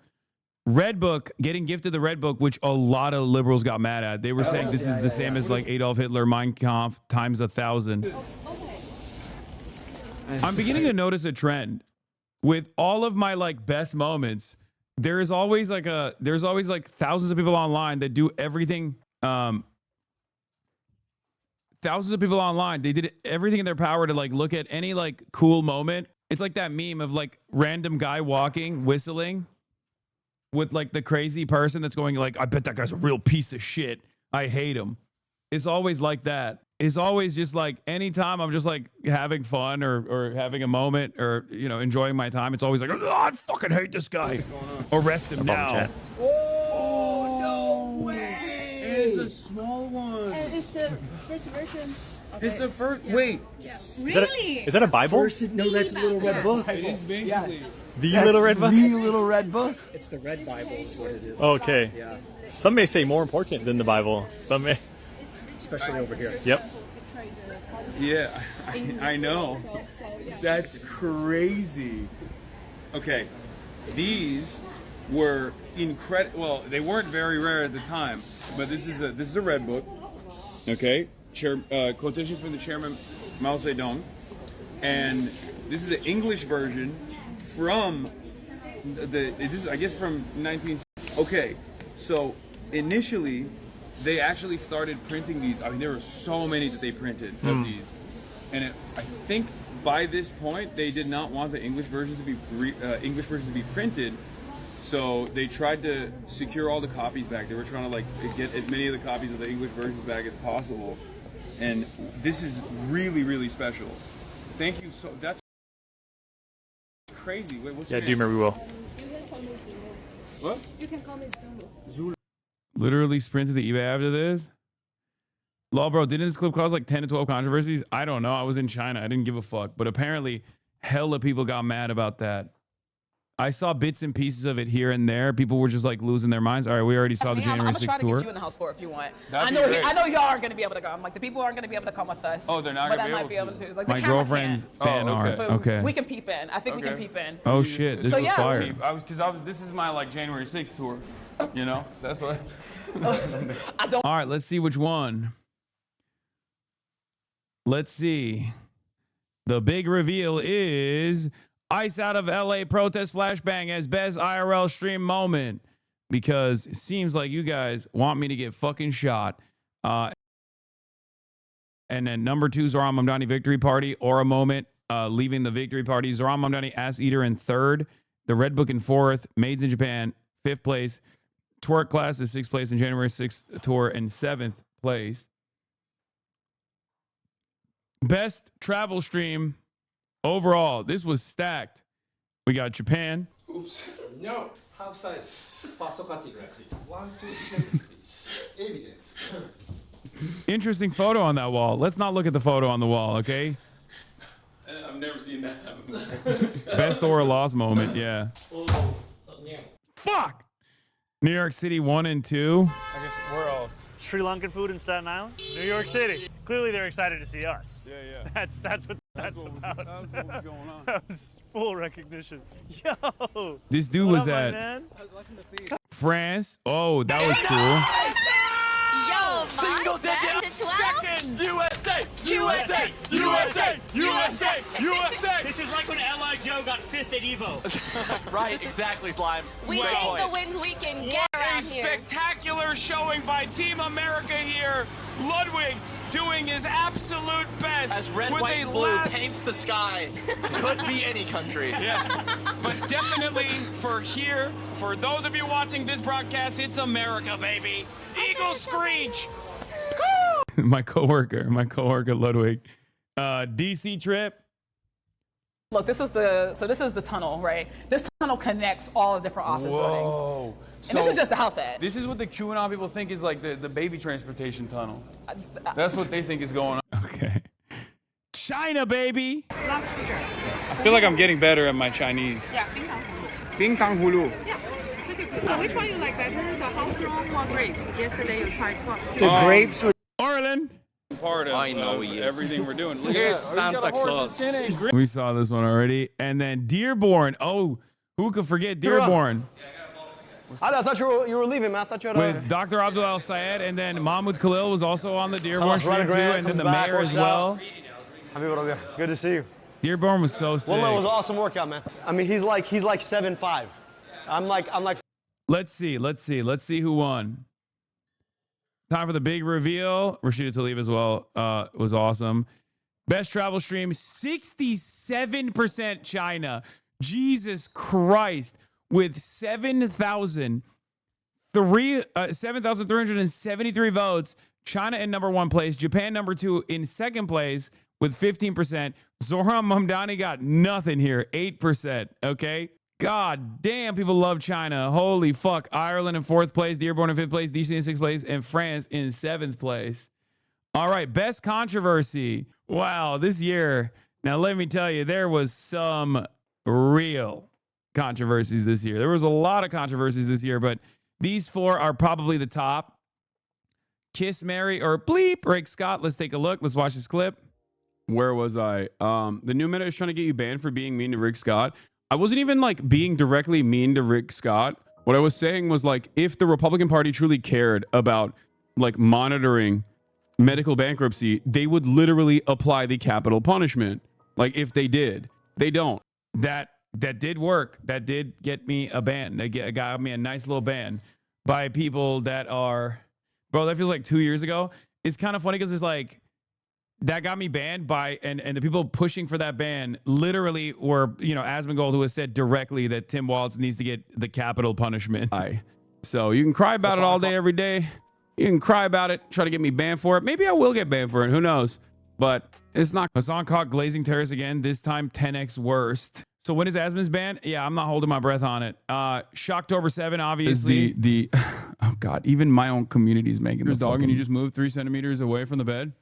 Red Book, getting gifted the Red Book, which a lot of liberals got mad at. They were saying this is the same as like Adolf Hitler, Mein Kampf times 1,000. I'm beginning to notice a trend with all of my like best moments. There's always like thousands of people online that do everything. Thousands of people online. They did everything in their power to like look at any like cool moment. It's like that meme of like random guy walking, whistling with like the crazy person that's going like, I bet that guy's a real piece of shit. I hate him. It's always like that. It's always just like anytime I'm just like having fun or having a moment or, you know, enjoying my time. It's always like, oh, I fucking hate this guy. Arrest him now. Oh, no way. It's a small one. And it's the first version. It's the first. Wait. Yeah. Really? Is that a Bible? No, that's a little red book. It is basically. The little red book? The little red book. It's the red Bible is what it is. Okay. Yeah. Some may say more important than the Bible. Some may. Especially over here. Yep. Yeah, I know. That's crazy. Okay, these were incredible. Well, they weren't very rare at the time, but this is a red book. Okay, quotations from the chairman Mao Zedong, and this is an English version from this is, I guess, from 19. Okay, so initially they actually started printing these. I mean, there were so many that they printed of these, and I think by this point they did not want the English versions to be printed. So they tried to secure all the copies back. They were trying to like get as many of the copies of the English versions back as possible. And this is really, really special. Thank you. So that's crazy. Wait, what's your name? Doomer, we will. What? You can call me Zulu. Literally sprint to the eBay after this. Law, bro, didn't this clip cause like 10 to 12 controversies? I don't know. I was in China. I didn't give a fuck. But apparently, hella people got mad about that. I saw bits and pieces of it here and there. People were just like losing their minds. All right, we already saw the January 6th tour. I'm trying to get you in the house for if you want. That'd be great. I know y'all aren't going to be able to come. Like the people aren't going to be able to come with us. Oh, they're not but going I to might be able to. Like, My girlfriend's fan art. But Okay. We can peep in. I think we can peep in. Oh shit, this is fire. This is my like January 6th tour. You know, that's what. I don't. All right, let's see which one. let's see. The big reveal is Ice Out of LA protest flashbang as best IRL stream moment, because it seems like you guys want me to get fucking shot. And then number 2, Zoran Mamdani victory party or a moment leaving the victory party. Zoran Mamdani ass eater in 3rd, the Red Book in 4th, Maids in Japan 5th place, Twerk class is 6th place in January 6th tour and 7th place. Best travel stream overall. This was stacked. We got Japan. Oops. No. Half size. Paso category. 1, 2, 7, please. Evidence. Interesting photo on that wall. Let's not look at the photo on the wall, okay? I've never seen that happen. Best or a loss moment, yeah. Oh, yeah. Fuck! New York City 1 and 2. I guess where else? Sri Lankan food in Staten Island? New York City. Clearly they're excited to see us. Yeah. That's what about. That's what was going on. That was full recognition. Yo! This dude What was up, my at man? France. Oh, that was cool. Yo, Single digit seconds. USA. This is like when L.I. Joe got 5th at Evo. Right, exactly, Slime. We Great take point. the wins we can get around here. Spectacular showing by Team America here. Ludwig doing his absolute best. As red, with white, a and blue last... paints the sky. Could be any country. Yeah, but definitely for here, for those of you watching this broadcast, it's America, baby. Eagle screech. my coworker Ludwig. DC trip. Look, this is the tunnel, right? This tunnel connects all the different office buildings. Whoa. And this is just the house ad. This is what the QAnon people think is like the baby transportation tunnel. That's what they think is going on. Okay. China, baby. I feel like I'm getting better at my Chinese. Yeah, Bing Tang Hulu. which one you like better, the house room or grapes? Yesterday you tried what? The grapes were Orland. Part of, I know he is. everything we're doing. Look Here's at that. Santa Claus. We saw this one already. And then Dearborn. Oh, who could forget Dearborn? I thought you were leaving, man. I thought you had With Dr. Abdul Al Sayed, and then Mahmoud Khalil was also on the Dearborn stream too, and then the mayor as well. Good to see you. Dearborn was so sick. Well, it was an awesome workout, man. I mean, he's like 7'5". I'm like. Let's see who won. Time for the big reveal. Rashida Tlaib as well was awesome. Best travel stream, 67% China. Jesus Christ. With 7,373 votes. China in number 1 place. Japan number 2 in 2nd place with 15%. Zohran Mamdani got nothing here, 8%. Okay. God damn, people love China. Holy fuck. Ireland in 4th place, Dearborn in 5th place, DC in 6th place, and France in 7th place. All right, best controversy. Wow, this year. Now, let me tell you, there was some real controversies this year. There was a lot of controversies this year, but these 4 are probably the top. Kiss, Mary, or bleep, Rick Scott. Let's take a look. Let's watch this clip. Where was I? The new meta is trying to get you banned for being mean to Rick Scott. I wasn't even like being directly mean to Rick Scott. What I was saying was like, if the Republican Party truly cared about like monitoring medical bankruptcy, they would literally apply the capital punishment. Like if they did, they don't. That did work. That did get me a ban. That got me a nice little ban by people that are, bro, that feels like 2 years ago. It's kind of funny because it's like, that got me banned by, and the people pushing for that ban literally were, Asmongold, who has said directly that Tim Walz needs to get the capital punishment. So you can cry about it all day, every day. You can cry about it, try to get me banned for it. Maybe I will get banned for it. Who knows? But it's not. Hasan caught glazing terrorists again, this time 10x worst. So when is Asmon's ban? Yeah, I'm not holding my breath on it. Shocktober 7, obviously. The oh God, even my own community is making this dog, and you just moved 3 centimeters away from the bed.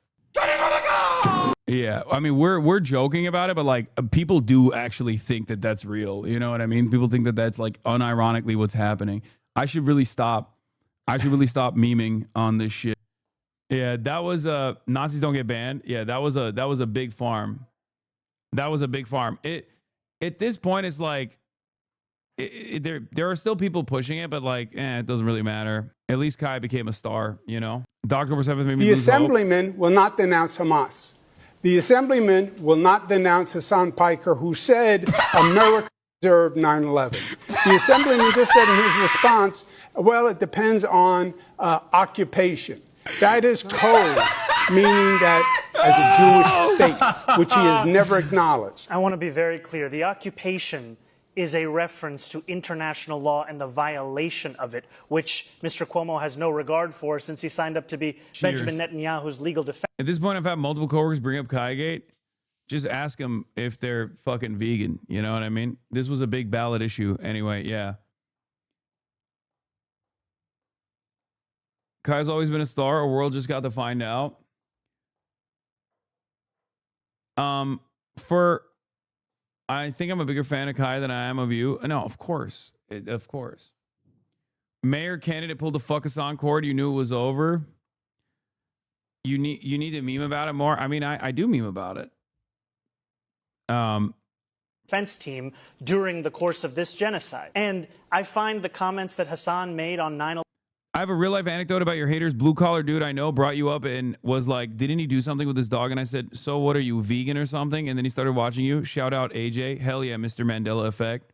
Yeah, I mean, we're joking about it, but like people do actually think that that's real. You know what I mean? People think that that's like unironically what's happening. I should really stop. Memeing on this shit. Yeah, that was Nazis don't get banned. Yeah, that was a big farm. That was a big farm. At this point, it's like there are still people pushing it, but like, it doesn't really matter. At least Kai became a star. October 7th made me The lose hope. assemblyman will not denounce Hamas. The assemblyman will not denounce Hassan Piker, who said America deserved 9/11. The assemblyman just said in his response, well, it depends on occupation. That is code, meaning that as a Jewish state, which he has never acknowledged. I want to be very clear. The occupation is a reference to international law and the violation of it, which Mr. Cuomo has no regard for since he signed up to be Benjamin Netanyahu's legal defense. At this point, I've had multiple coworkers bring up Kaigate. Just ask them if they're fucking vegan. You know what I mean? This was a big ballot issue anyway. Yeah. Kai's always been a star. Our world just got to find out. I think I'm a bigger fan of Kai than I am of you. No, of course. Of course. Mayor candidate pulled the fuck us on cord. You knew it was over. You need to meme about it more. I mean, I do meme about it. Defense team during the course of this genocide. And I find the comments that Hasan made on 9/11. I have a real life anecdote about your haters. Blue collar dude I know brought you up and was like, didn't he do something with his dog? And I said, so what are you, vegan or something? And then he started watching you. Shout out AJ. Hell yeah, Mr. Mandela effect.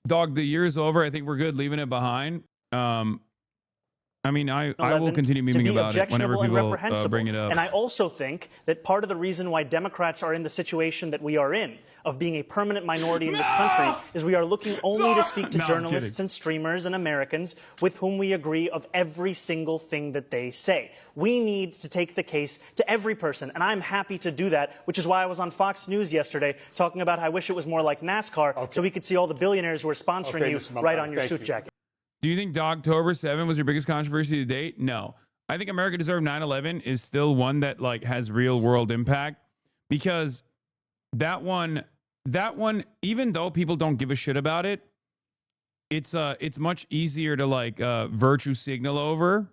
Dog, the year is over. I think we're good leaving it behind. I mean, I will continue memeing about it whenever people bring it up. And I also think that part of the reason why Democrats are in the situation that we are in, of being a permanent minority in this country, is we are looking only to speak to journalists and streamers and Americans with whom we agree of every single thing that they say. We need to take the case to every person, and I'm happy to do that, which is why I was on Fox News yesterday talking about how I wish it was more like NASCAR, so we could see all the billionaires who are sponsoring you right on your suit jacket. Do you think Dogtober 7 was your biggest controversy to date? No. I think America Deserved 9/11 is still one that like has real world impact, because that one, even though people don't give a shit about it, it's much easier to like virtue signal over.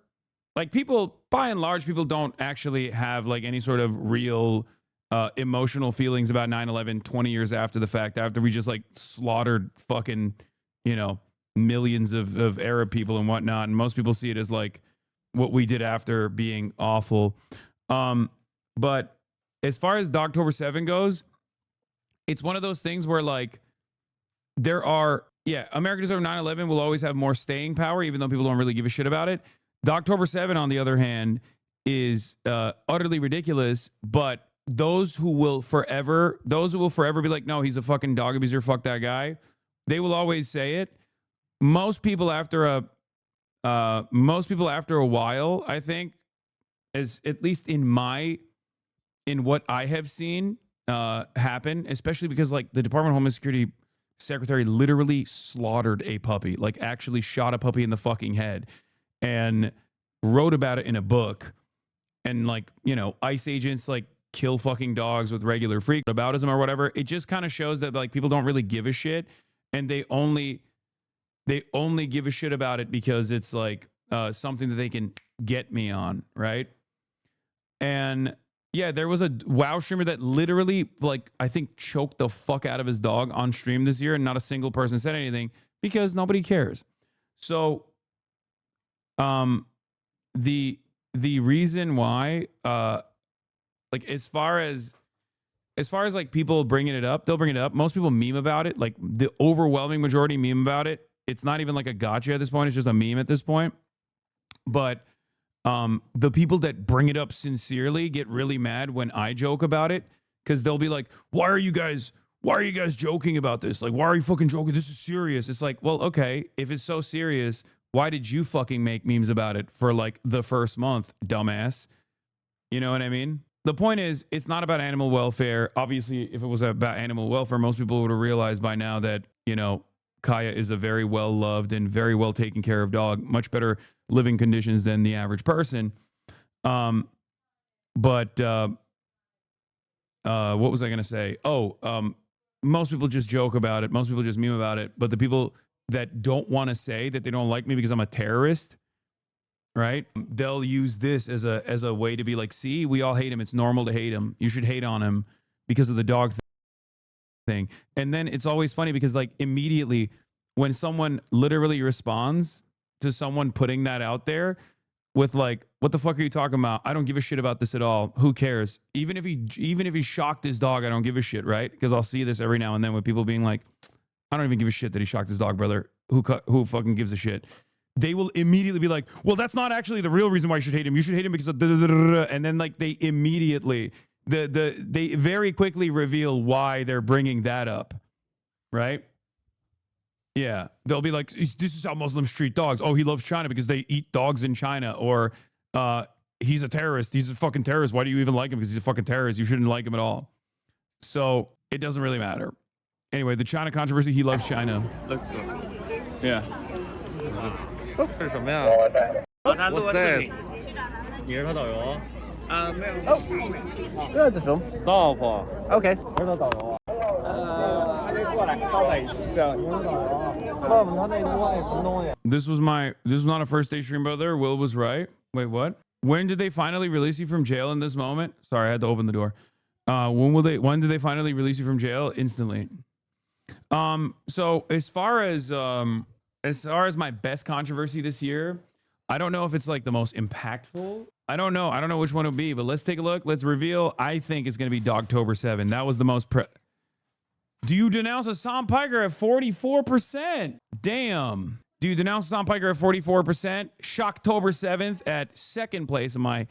Like people, by and large, people don't actually have like any sort of real emotional feelings about 9/11 20 years after the fact, after we just like slaughtered fucking, millions of Arab people and whatnot. And most people see it as like what we did after being awful. But as far as Dogtober 7 goes, it's one of those things where like America Deserved 9/11 will always have more staying power, even though people don't really give a shit about it. Dogtober 7, on the other hand, is utterly ridiculous, but those who will forever be like, no, he's a fucking dog abuser, fuck that guy, they will always say it. Most people after a while, I think, as at least in what I have seen happen, especially because like the Department of Homeland Security secretary literally slaughtered a puppy, like actually shot a puppy in the fucking head and wrote about it in a book. And like, ICE agents like kill fucking dogs with regular freakaboutism or whatever. It just kind of shows that like people don't really give a shit, and they only give a shit about it because it's like something that they can get me on, right? And yeah, there was a WoW streamer that literally, like, I think choked the fuck out of his dog on stream this year, and not a single person said anything because nobody cares. So, the reason why, like, as far as like people bringing it up, they'll bring it up. Most people meme about it. Like the overwhelming majority meme about it. It's not even like a gotcha at this point. It's just a meme at this point. But the people that bring it up sincerely get really mad when I joke about it, because they'll be like, why are you guys joking about this? Like, why are you fucking joking? This is serious. It's like, well, okay, if it's so serious, why did you fucking make memes about it for like the first month, dumbass? You know what I mean? The point is, it's not about animal welfare. Obviously, if it was about animal welfare, most people would have realized by now that, Kaya is a very well-loved and very well taken care of dog, much better living conditions than the average person. But what was I going to say? Most people just joke about it. Most people just meme about it. But the people that don't want to say that they don't like me because I'm a terrorist, right? They'll use this as a way to be like, see, we all hate him. It's normal to hate him. You should hate on him because of the dog thing. And then it's always funny because like immediately when someone literally responds to someone putting that out there, with like, what the fuck are you talking about? I don't give a shit about this at all. Who cares? Even if he shocked his dog, I don't give a shit, right? Because I'll see this every now and then with people being like, I don't even give a shit that he shocked his dog, brother. Who fucking gives a shit? They will immediately be like, well, that's not actually the real reason why you should hate him. You should hate him because of and then like they immediately they very quickly reveal why they're bringing that up, right? Yeah, they'll be like, this is how Muslims treat dogs. Oh, he loves China because they eat dogs in China. Or he's a terrorist. He's a fucking terrorist. Why do you even like him? Because he's a fucking terrorist. You shouldn't like him at all. So it doesn't really matter. Anyway, the China controversy, he loves China. Yeah. What's this? 你是他导游？没有。哦，这是 film。导播。OK。我是导游。他就过来招待一下。是啊，你是导游。问他那锅什么东西 This was not a first day stream, brother. Will was right. Wait, what? When did they finally release you from jail in this moment? Sorry, I had to open the door. When did they finally release you from jail? Instantly. So as far as my best controversy this year, I don't know if it's like the most impactful. I don't know which one it'll be, but let's take a look. Let's reveal. I think it's going to be Dogtober 7. That was the most Do you denounce Hasan Piker at 44%? Damn. Do you denounce Hasan Piker at 44%? Shocktober 7th at second place in my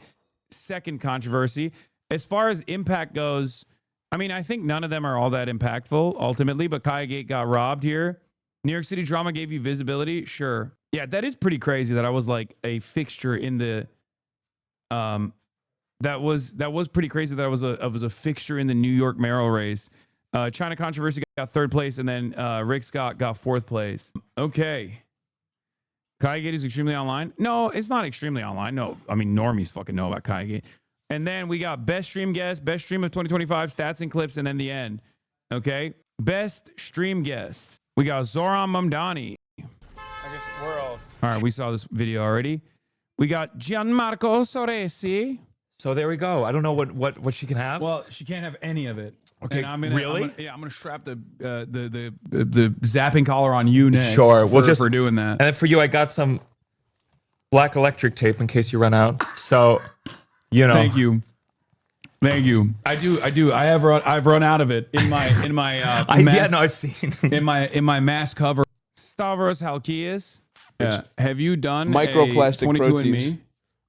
second controversy. As far as impact goes, I mean, I think none of them are all that impactful ultimately, but Kayagate got robbed here. New York City drama gave you visibility. Sure. Yeah, that is pretty crazy that I was like a fixture in the, that was pretty crazy that I was a fixture in the New York mayoral race. China controversy got third place, and then Rick Scott got fourth place. Okay. Kayagate is extremely online. No, it's not extremely online. No, I mean, normies fucking know about Kayagate. And then we got best stream guest, best stream of 2025, stats and clips, and then the end. Okay. Best stream guest. We got Zoran Mamdani. I guess where else? All right, we saw this video already. We got Gianmarco Soresi. So there we go. I don't know what she can have. Well, she can't have any of it. Okay, and I'm gonna, really? I'm gonna strap the zapping collar on you next. Sure, we'll just for doing that. And then for you, I got some black electric tape in case you run out. So, you know. Thank you. I do. I've run out of it in my I've seen in my mass cover. Stavros Halkias. Have you done microplastic 22andMe?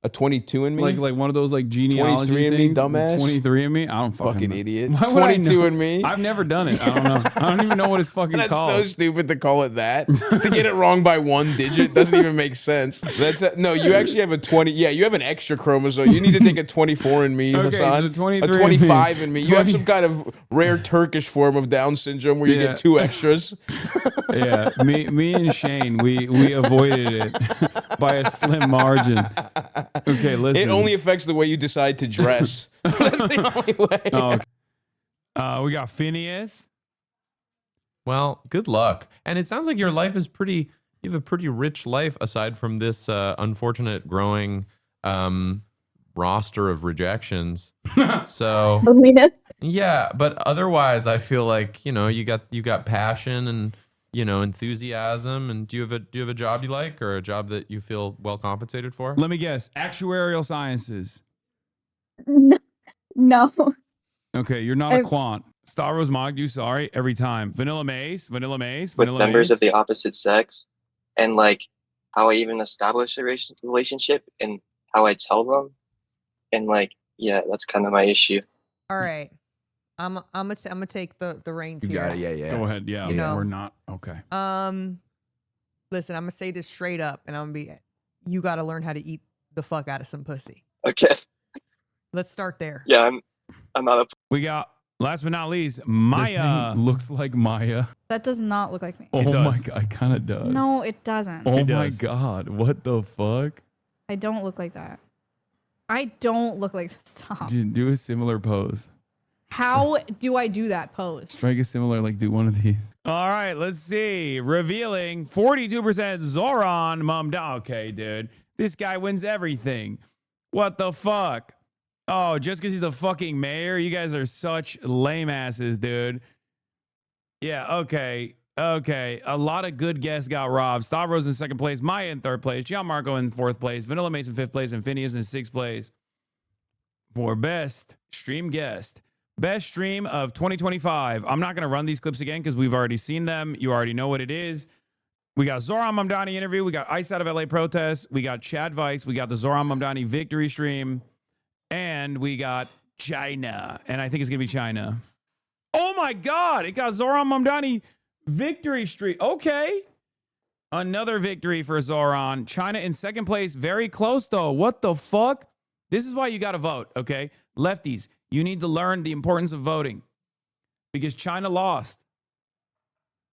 A 22andMe? Like one of those like genealogy 23andMe, things? dumbass? 23andMe? I don't fucking know. Idiot. Why would I know? 22andMe? I've never done it. I don't know. I don't even know what it's fucking That's called. so stupid to call it that. To get it wrong by one digit doesn't even make sense. No, you actually have a 20. Yeah, you have an extra chromosome. You need to take a 24andMe, Okay, Hasan. so A 23andMe. 25andMe. You have some kind of rare Turkish form of Down syndrome where you Yeah. get two extras. Yeah, me and Shane, we avoided it by a slim margin. Okay, listen. It only affects the way you decide to dress. That's the only way. Oh, okay. We got Phineas. Well, good luck. And it sounds like your life is you have a pretty rich life aside from this unfortunate growing roster of rejections. So yeah, but otherwise I feel like, you got passion and, enthusiasm. And do you have a job you like, or a job that you feel well compensated for? Let me guess. Actuarial sciences. No. Okay, you're not a quant. Stavros Mogdu, sorry, every time. Vanilla Mace. With members of the opposite sex, and like how I even establish a relationship and how I tell them, and like, yeah, that's kind of my issue. All right. I'm gonna take the reins here. Yeah. Go ahead. Yeah, we're not. Okay. Listen, I'm gonna say this straight up, and I'm gonna be, you gotta learn how to eat the fuck out of some pussy. Okay. Let's start there. Yeah, I'm not a. We got, last but not least, Maya. Looks like Maya. That does not look like me. Oh my God, it kind of does. No, it doesn't. Oh my God, what the fuck? I don't look like that. I don't look like this. Stop. Dude, do a similar pose. How do I do that pose? Strike a similar, like do one of these. All right, let's see. Revealing 42% Zoran Mamda. Okay, dude. This guy wins everything. What the fuck? Oh, just because he's a fucking mayor? You guys are such lame asses, dude. Yeah, okay. Okay, a lot of good guests got robbed. Stavros in second place, Maya in third place, Gianmarco in fourth place, Vanilla Mason fifth place, and Phineas in sixth place for best stream guest. Best stream of 2025. I'm not going to run these clips again because we've already seen them. You already know what it is. We got Zoran Mamdani interview. We got Ice Out of LA protest. We got Chad Weiss. We got the Zoran Mamdani victory stream. And we got China. And I think it's going to be China. Oh my God. It got Zoran Mamdani victory streak. Okay. Another victory for Zoran. China in second place. Very close though. What the fuck? This is why you got to vote. Okay. Lefties, you need to learn the importance of voting because China lost.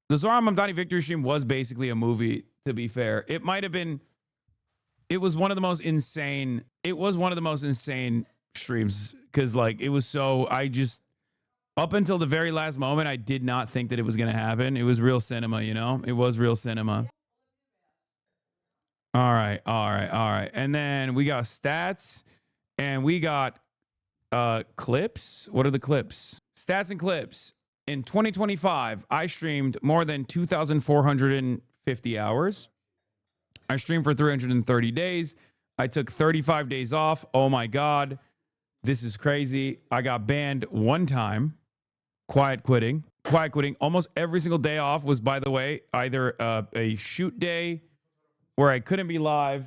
The Zoran Mamdani victory stream was basically a movie, to be fair. It might have been, it was one of the most insane streams because like it was so, up until the very last moment, I did not think that it was going to happen. It was real cinema, you know? It was real cinema. All right. And then we got stats and we got clips. What are the clips? Stats and clips. In 2025, I streamed more than 2,450 hours. I streamed for 330 days. I took 35 days off. Oh my God. This is crazy. I got banned one time. Quiet quitting. Almost every single day off was, by the way, either a shoot day where I couldn't be live.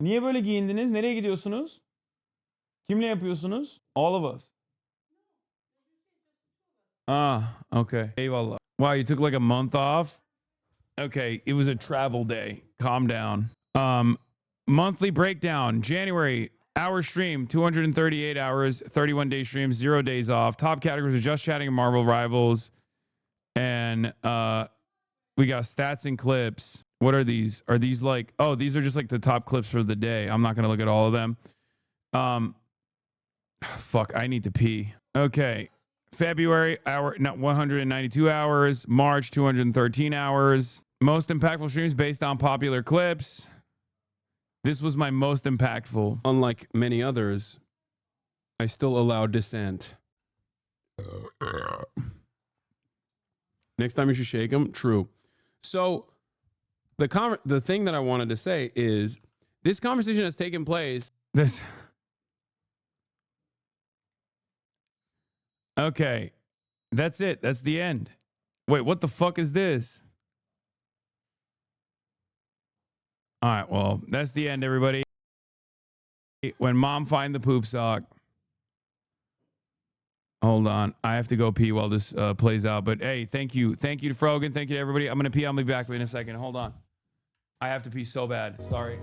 Niye böyle giyindiniz? Nereye gidiyorsunuz? Kimle yapıyorsunuz? All of us. Ah, okay. Eyvallah. Wow, you took like a month off? Okay, it was a travel day. Calm down. Monthly breakdown. January, hour stream, 238 hours, 31 day stream, 0 days off. Top categories are Just Chatting and Marvel Rivals. And we got stats and clips. What are these? Are these like, oh, these are just like the top clips for the day. I'm not going to look at all of them. Fuck, I need to pee. Okay. February, 192 hours. March, 213 hours. Most impactful streams based on popular clips. This was my most impactful. Unlike many others, I still allow dissent. Next time you should shake them. True. So the thing that I wanted to say is this conversation has taken place. Okay, that's it. That's the end. Wait, what the fuck is this? All right, well, that's the end, everybody. When mom find the poop sock. Hold on. I have to go pee while this plays out. But hey, thank you. Thank you to Frogan. Thank you to everybody. I'm going to pee. I'll be back in a second. Hold on. I have to pee so bad. Sorry.